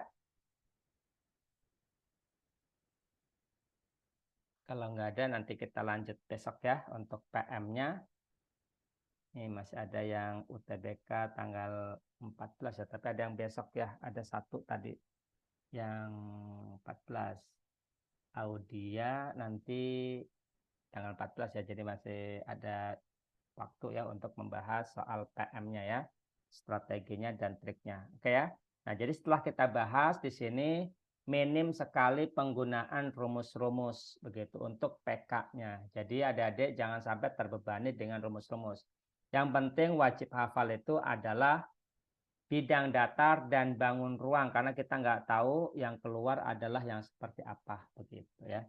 Kalau nggak ada, nanti kita lanjut besok ya untuk PM-nya. Ini masih ada yang UTBK tanggal 14 ya, tapi ada yang besok ya. Ada satu tadi yang 14. Audia nanti tanggal 14 ya, jadi masih ada waktu ya untuk membahas soal PM-nya ya, strateginya dan triknya. Oke ya. Nah, jadi setelah kita bahas di sini minim sekali penggunaan rumus-rumus begitu untuk PK-nya. Jadi adik-adik jangan sampai terbebani dengan rumus-rumus. Yang penting wajib hafal itu adalah bidang datar dan bangun ruang karena kita nggak tahu yang keluar adalah yang seperti apa begitu ya.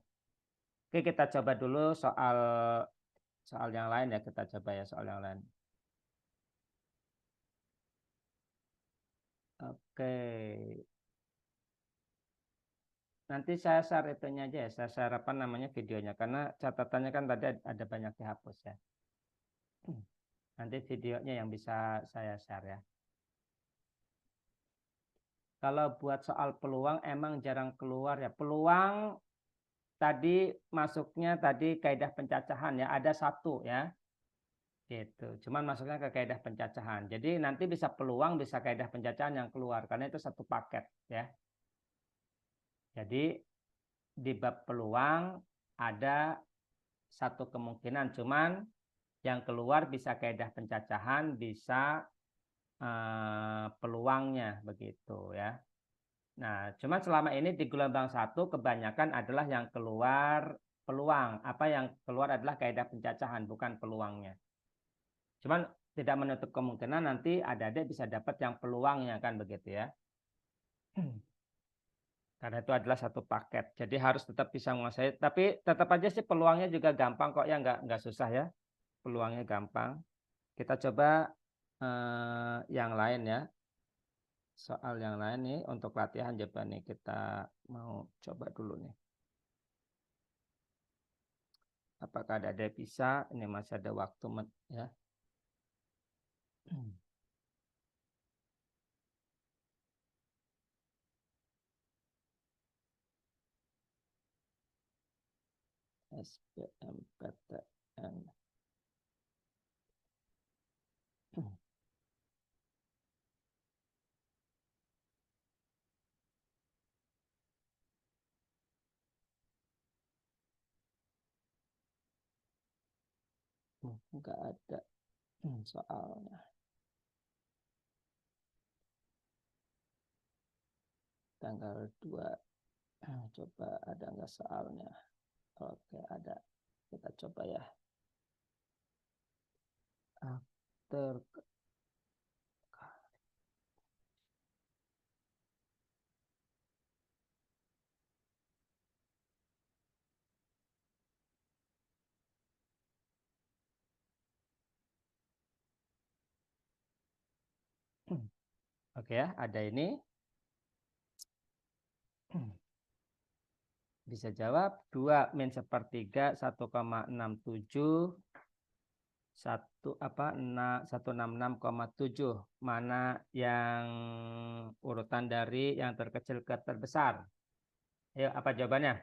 Oke, kita coba dulu soal soal yang lain ya, kita coba ya soal yang lain. Oke. Nanti saya share itunya aja ya, saya share apa namanya videonya karena catatannya kan tadi ada banyak dihapus ya. Nanti videonya yang bisa saya share ya. Kalau buat soal peluang emang jarang keluar ya. Peluang tadi masuknya tadi kaidah pencacahan ya, ada satu ya. Gitu. Cuman masuknya ke kaidah pencacahan. Jadi nanti bisa peluang, bisa kaidah pencacahan yang keluar karena itu satu paket ya. Jadi di bab peluang ada satu kemungkinan, cuman yang keluar bisa kaidah pencacahan, bisa peluangnya begitu ya. Nah, cuman selama ini di gelombang satu kebanyakan adalah yang keluar peluang. Apa yang keluar adalah kaidah pencacahan, bukan peluangnya. Cuman tidak menutup kemungkinan nanti adik-adik bisa dapat yang peluangnya kan begitu ya. Karena itu adalah satu paket. Jadi harus tetap bisa menguasai. Tapi tetap aja sih peluangnya juga gampang kok ya, nggak susah ya. Peluangnya gampang. Kita coba yang lain ya. Soal yang lain nih untuk latihan coba nih kita mau coba dulu nih. Apakah ada bisa? Ini masih ada waktu ya. SBMPTN. Enggak ada soalnya. Tanggal 2. Coba ada nggak soalnya? Oke, ada. Kita coba ya. After Oke ya, ada ini. Bisa jawab 2 min sepertiga 1,67 166,7. Mana yang urutan dari yang terkecil ke terbesar? Ayo, apa jawabannya?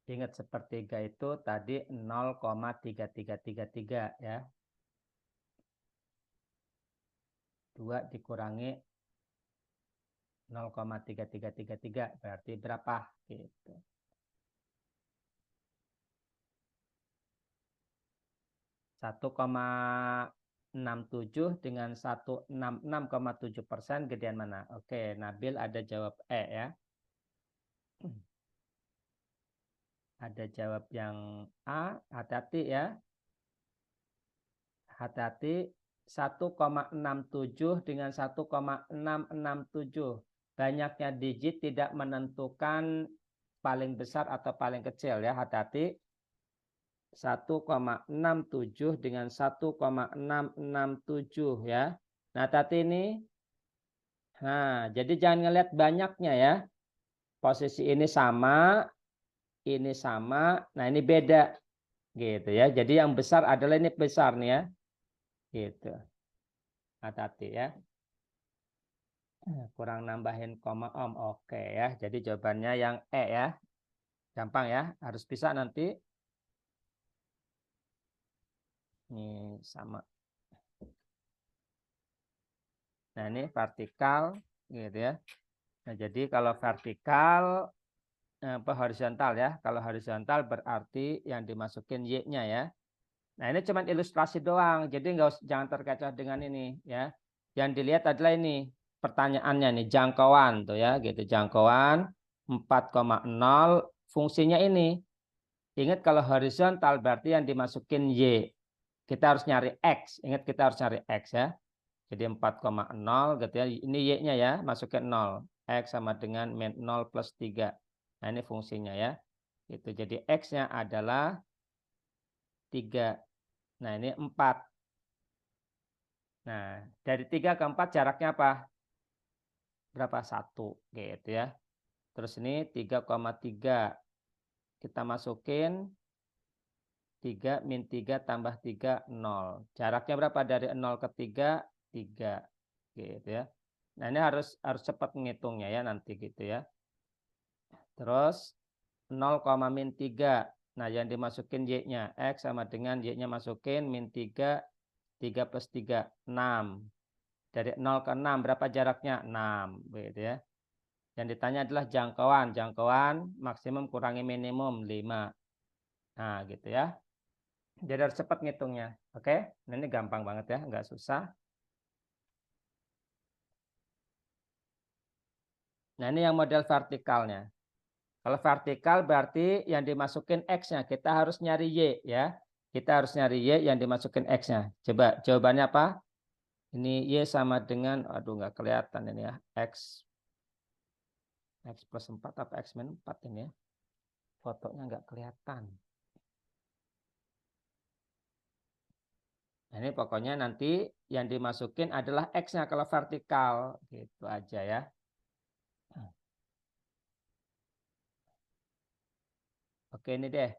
Ingat sepertiga itu tadi 0,3333 ya. 2 dikurangi 0,3333 berarti berapa? Gitu. 1,67 dengan 166,7% gedean mana? Oke, Nabil ada jawab E ya. Ada jawab yang A, hati-hati ya. Hati-hati 1,67 dengan 1,667. Banyaknya digit tidak menentukan paling besar atau paling kecil ya. Hati-hati. 1,67 dengan 1,667 ya. Nah, tadi ini. Nah, jadi jangan ngelihat banyaknya ya. Posisi ini sama, nah ini beda. Gitu ya. Jadi yang besar adalah ini besar nih ya. Gitu. Hati-hati ya. Kurang nambahin koma om. Oke ya. Jadi jawabannya yang E ya. Gampang ya. Harus bisa nanti. Ini sama. Nah ini vertikal. Gitu ya. Nah jadi kalau vertikal horizontal ya. Kalau horizontal berarti yang dimasukin Y-nya ya. Nah ini cuma ilustrasi doang. Jadi jangan terkecoh dengan ini ya. Yang dilihat adalah ini pertanyaannya nih jangkauan tuh ya gitu. Jangkauan 4,0 fungsinya ini. Ingat kalau horizontal berarti yang dimasukin Y. Kita harus nyari X. Ingat kita harus nyari X ya. Jadi 4,0 gitu ya. Ini Y-nya ya, masukin 0. X sama dengan min 0 plus 3. Nah ini fungsinya ya. Itu jadi X-nya adalah 3. Nah ini 4. Nah dari 3 ke 4 jaraknya apa? Berapa? 1 gitu ya. Terus ini 3,3. Kita masukin 3 min 3 tambah 3, 0. Jaraknya berapa dari 0 ke 3? 3. Gitu ya. Nah ini harus cepat ngitungnya ya nanti gitu ya. Terus 0, min 3. Nah yang dimasukin Y-nya. X sama dengan Y-nya masukin min 3. 3 plus 3, 6. Dari 0 ke 6 berapa jaraknya? 6. Gitu ya. Yang ditanya adalah jangkauan. Jangkauan maksimum kurangi minimum 5. Nah gitu ya. Jadi harus cepat ngitungnya. Oke, nah, ini gampang banget ya, nggak susah. Nah ini yang model vertikalnya. Kalau vertikal berarti yang dimasukin X-nya. Kita harus nyari Y ya. Kita harus nyari Y yang dimasukin X-nya. Coba jawabannya apa? Ini Y sama dengan, aduh nggak kelihatan ini ya. X plus 4 atau X min 4 ini ya. Fotonya nggak kelihatan. Nah, ini pokoknya nanti yang dimasukin adalah X-nya kalau vertikal. Gitu aja ya. Oke ini deh.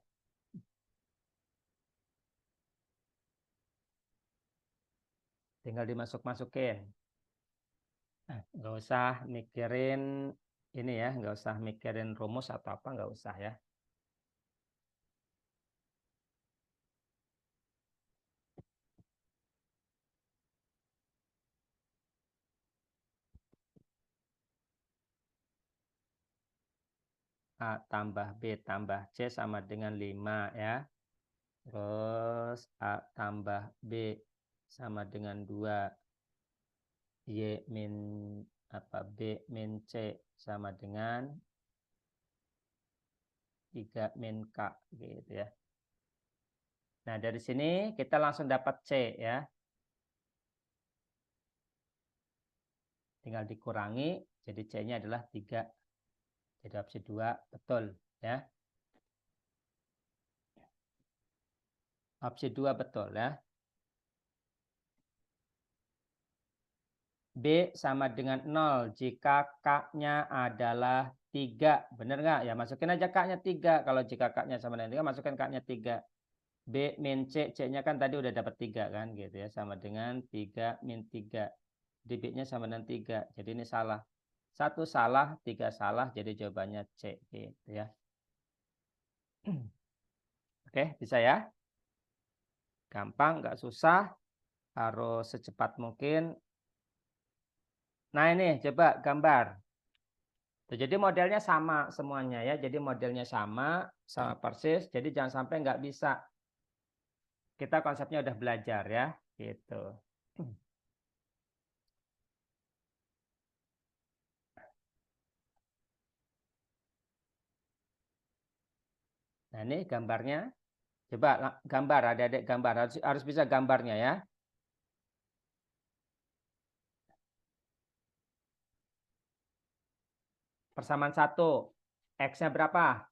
Tinggal dimasuk-masukin. Nggak usah mikirin ini ya. Nggak usah mikirin rumus atau apa. Nggak usah ya. A tambah B tambah C sama dengan 5 ya. Terus A tambah B sama dengan 2. Y min B min C sama dengan 3 min K gitu ya. Nah, dari sini kita langsung dapat C ya. tinggal dikurangi, jadi C-nya adalah 3. Jadi opsi 2 betul ya. Opsi 2 betul ya. B sama dengan 0 jika K-nya adalah 3. Benar nggak? Ya masukin aja K-nya 3. Kalau jika K-nya sama dengan 3, masukkan K-nya 3. B min C, C-nya kan tadi udah dapat 3 kan gitu ya. Sama dengan 3 min 3. Di B-nya sama dengan 3. Jadi ini salah. 1 salah, 3 salah. Jadi jawabannya C gitu ya. Oke, bisa ya? Gampang, nggak susah. Harus secepat mungkin. Nah ini coba gambar. Jadi modelnya sama semuanya ya. Jadi modelnya sama persis. Jadi jangan sampai nggak bisa. Kita konsepnya udah belajar ya, gitu. Nah ini gambarnya. Coba gambar, adik-adik gambar. Harus bisa gambarnya ya. Persamaan 1. X-nya berapa?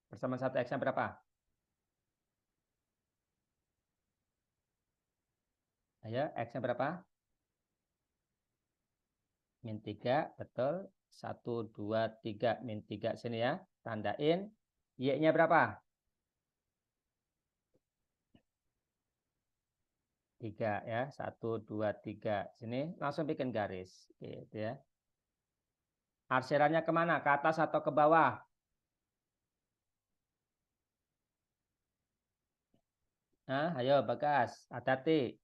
Persamaan 1 X-nya berapa? Ayo, X-nya berapa? Min 3, betul. 1, 2, 3, min 3 sini ya. Tandain. Y-nya berapa? 3 ya. 1, 2, 3. Sini langsung bikin garis. Gitu ya. Arsirannya kemana? Ke atas atau ke bawah? Nah, ayo Bagas, hati-hati.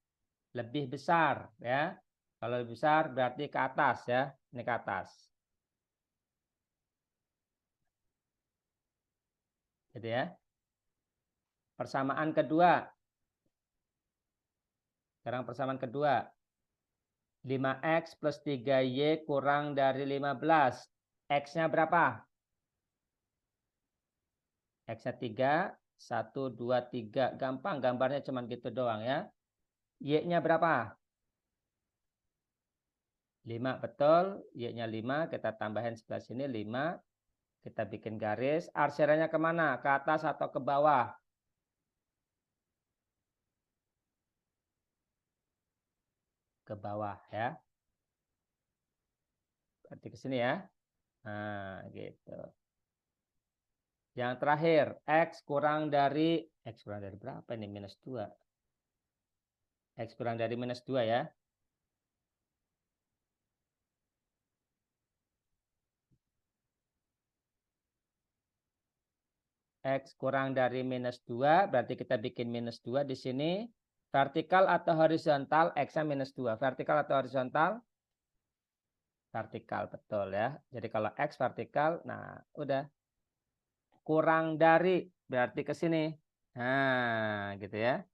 Lebih besar ya. Kalau lebih besar berarti ke atas ya. Ini ke atas. Gitu ya. Persamaan kedua. Sekarang persamaan kedua. 5X plus 3Y kurang dari 15. X-nya berapa? X-nya 3. 1, 2, 3. Gampang gambarnya cuma gitu doang ya. Y-nya berapa? 5 betul. Y-nya 5. Kita tambahin sebelah sini 5. Kita bikin garis. Arsirannya kemana? Ke atas atau ke bawah? Ke bawah ya. Berarti ke sini ya. Nah, gitu. Yang terakhir, X kurang dari berapa ini? Minus 2. X kurang dari minus 2 ya. X kurang dari minus 2, berarti kita bikin minus 2 di sini. Vertikal atau horizontal, X-nya minus 2. Vertikal atau horizontal? Vertikal, betul ya. Jadi kalau X vertikal, nah udah. Kurang dari, berarti ke sini. Nah, gitu ya.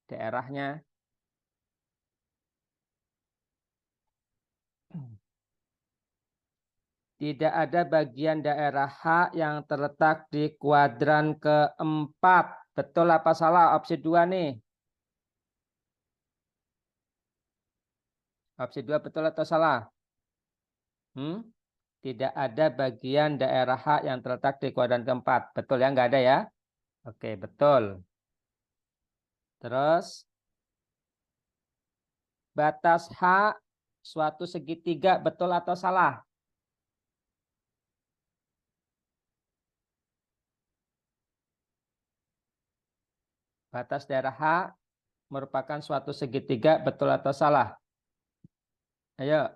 Daerahnya. Tidak ada bagian daerah H yang terletak di kuadran keempat. Betul apa salah? Opsi 2 nih. Opsi 2 betul atau salah? Tidak ada bagian daerah H yang terletak di kuadran keempat. Betul ya? Nggak ada ya? Oke, betul. Terus, batas H suatu segitiga. Betul atau salah? Batas daerah H merupakan suatu segitiga. Betul atau salah? Ayo.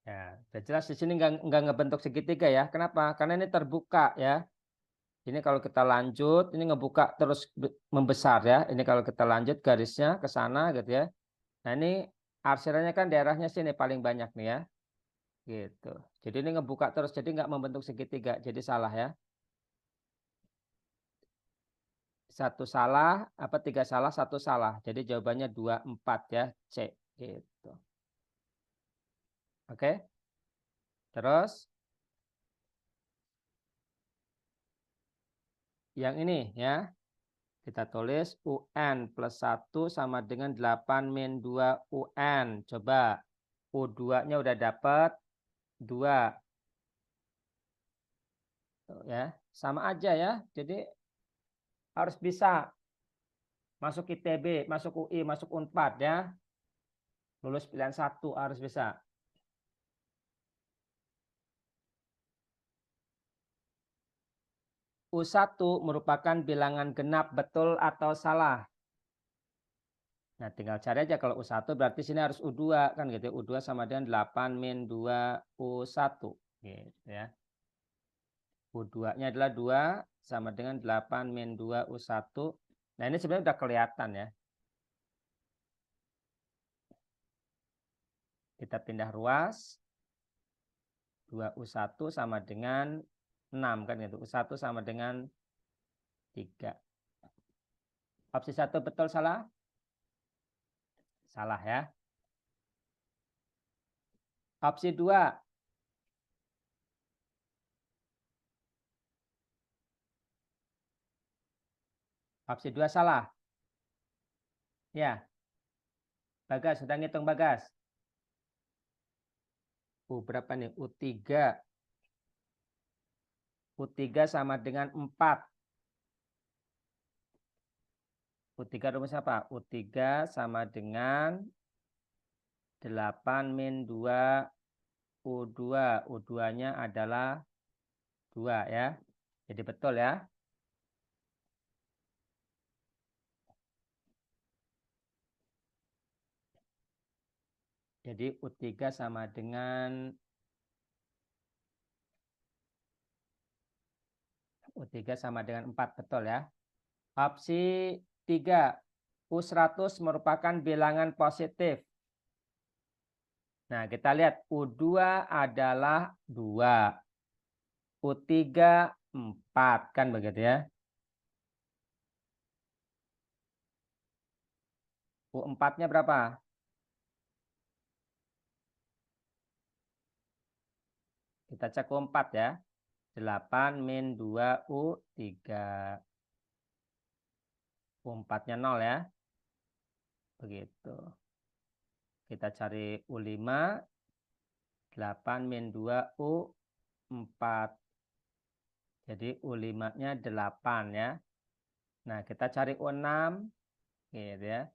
Ya, sudah jelas di sini nggak ngebentuk segitiga ya. Kenapa? Karena ini terbuka ya. Ini kalau kita lanjut, ini ngebuka terus membesar ya. Ini kalau kita lanjut garisnya ke sana gitu ya. Nah ini arsirannya kan daerahnya sini paling banyak nih ya. Gitu. Jadi ini ngebuka terus, jadi nggak membentuk segitiga. Jadi salah ya. Satu salah, apa 3 salah, 1 salah. Jadi jawabannya 2, 4 ya. C. Gitu. Oke. Terus. yang ini ya. Kita tulis UN plus 1 sama dengan 8 min 2 UN. Coba U2-nya udah dapat 2. Tuh, ya, sama aja ya. Jadi harus bisa masuk ITB, masuk UI, masuk Unpad ya. Lulus pilihan 1 harus bisa. U1 merupakan bilangan genap, betul atau salah? Nah, tinggal cari aja kalau U1 berarti sini harus U2 kan gitu. U2 sama dengan 8 min 2 U1 gitu ya. U2-nya adalah 2 sama dengan 8 min 2 U1. Nah, ini sebenarnya udah kelihatan ya. Kita pindah ruas. 2U1 sama dengan 6 kan gitu. U1 sama dengan 3. Opsi 1 betul salah? Salah ya. Opsi 2. Opsi 2 salah. Ya. Bagas, sudah ngitung Bagas. Berapa nih? U3. U3 sama dengan 4. U3 rumus apa? U3 sama dengan 8 min 2 U2. U2-nya adalah 2 ya. Jadi betul ya. Jadi U3 sama dengan U3 sama dengan 4 betul ya. Opsi 3. U100 merupakan bilangan positif. Nah, kita lihat U2 adalah 2. U3 4 kan begitu ya. U4-nya berapa? Kita cek U4 ya. 8 min 2 U3. U4-nya 0 ya. Begitu. Kita cari U5. 8 min 2 U4. Jadi U5-nya 8 ya. Nah, kita cari U6. Gitu ya.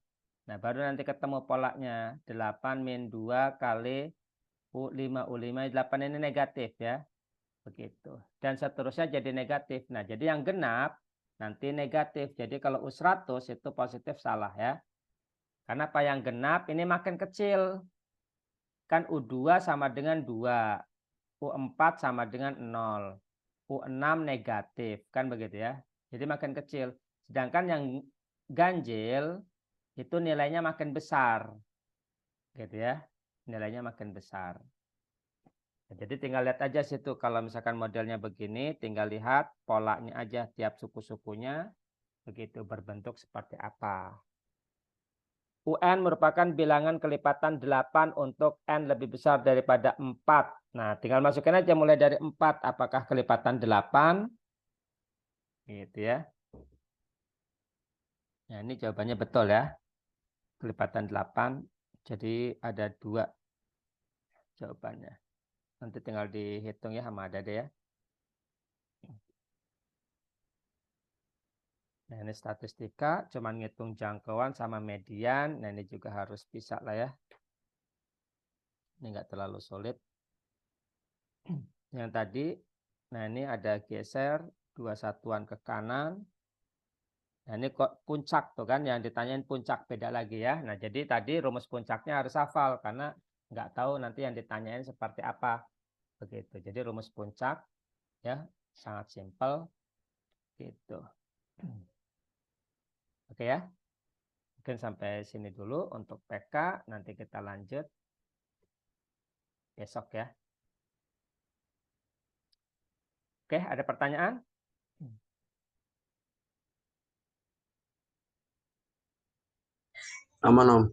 Nah, baru nanti ketemu polanya. 8 min 2 kali U5. U5 8 ini negatif ya. Begitu. Dan seterusnya jadi negatif. Nah, jadi yang genap nanti negatif. Jadi kalau U100 itu positif salah ya. Karena apa yang genap ini makin kecil. Kan U2 sama dengan 2. U4 sama dengan 0. U6 negatif. Kan begitu ya. Jadi makin kecil. Sedangkan yang ganjil itu nilainya makin besar. Gitu ya. Nilainya makin besar. Jadi tinggal lihat aja situ. Kalau misalkan modelnya begini, tinggal lihat polanya aja tiap suku-sukunya. Begitu berbentuk seperti apa. UN merupakan bilangan kelipatan 8 untuk N lebih besar daripada 4. Nah, tinggal masukin aja mulai dari 4. Apakah kelipatan 8? Gitu ya. Nah, ini jawabannya betul ya. Kelipatan 8. Jadi ada 2 jawabannya. Nanti tinggal dihitung ya sama ada deh ya. Nah, ini statistika, cuman ngitung jangkauan sama median. Nah, ini juga harus bisa lah ya. Ini enggak terlalu sulit. Yang tadi, nah ini ada geser 2 satuan ke kanan. Nah, ini kok puncak tuh kan, yang ditanyain puncak beda lagi ya. Nah, jadi tadi rumus puncaknya harus hafal, karena nggak tahu nanti yang ditanyain seperti apa. Begitu, jadi rumus puncak ya, sangat simpel. Gitu. Oke ya. Mungkin sampai sini dulu untuk PK, nanti kita lanjut besok ya. Oke, ada pertanyaan? Aman, Om.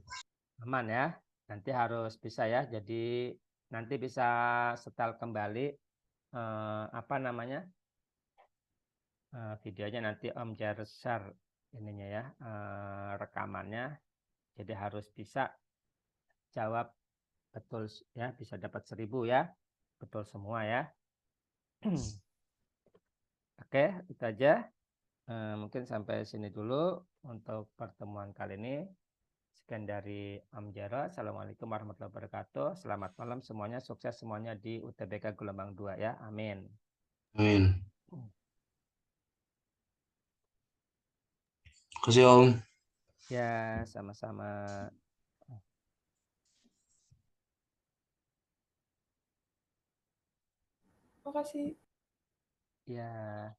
Aman ya. Nanti harus bisa ya. Jadi nanti bisa setel kembali apa namanya? videonya nanti Om share ininya ya, rekamannya. Jadi harus bisa jawab betul ya, bisa dapat 1000 ya. Betul semua ya. Oke, itu aja. Mungkin sampai sini dulu untuk pertemuan kali ini. Sekian dari Om Jero. Assalamualaikum warahmatullahi wabarakatuh. Selamat malam semuanya. Sukses semuanya di UTBK gelombang 2 ya. Amin. Amin. Kasih Om. Ya, sama-sama. Makasih. Ya.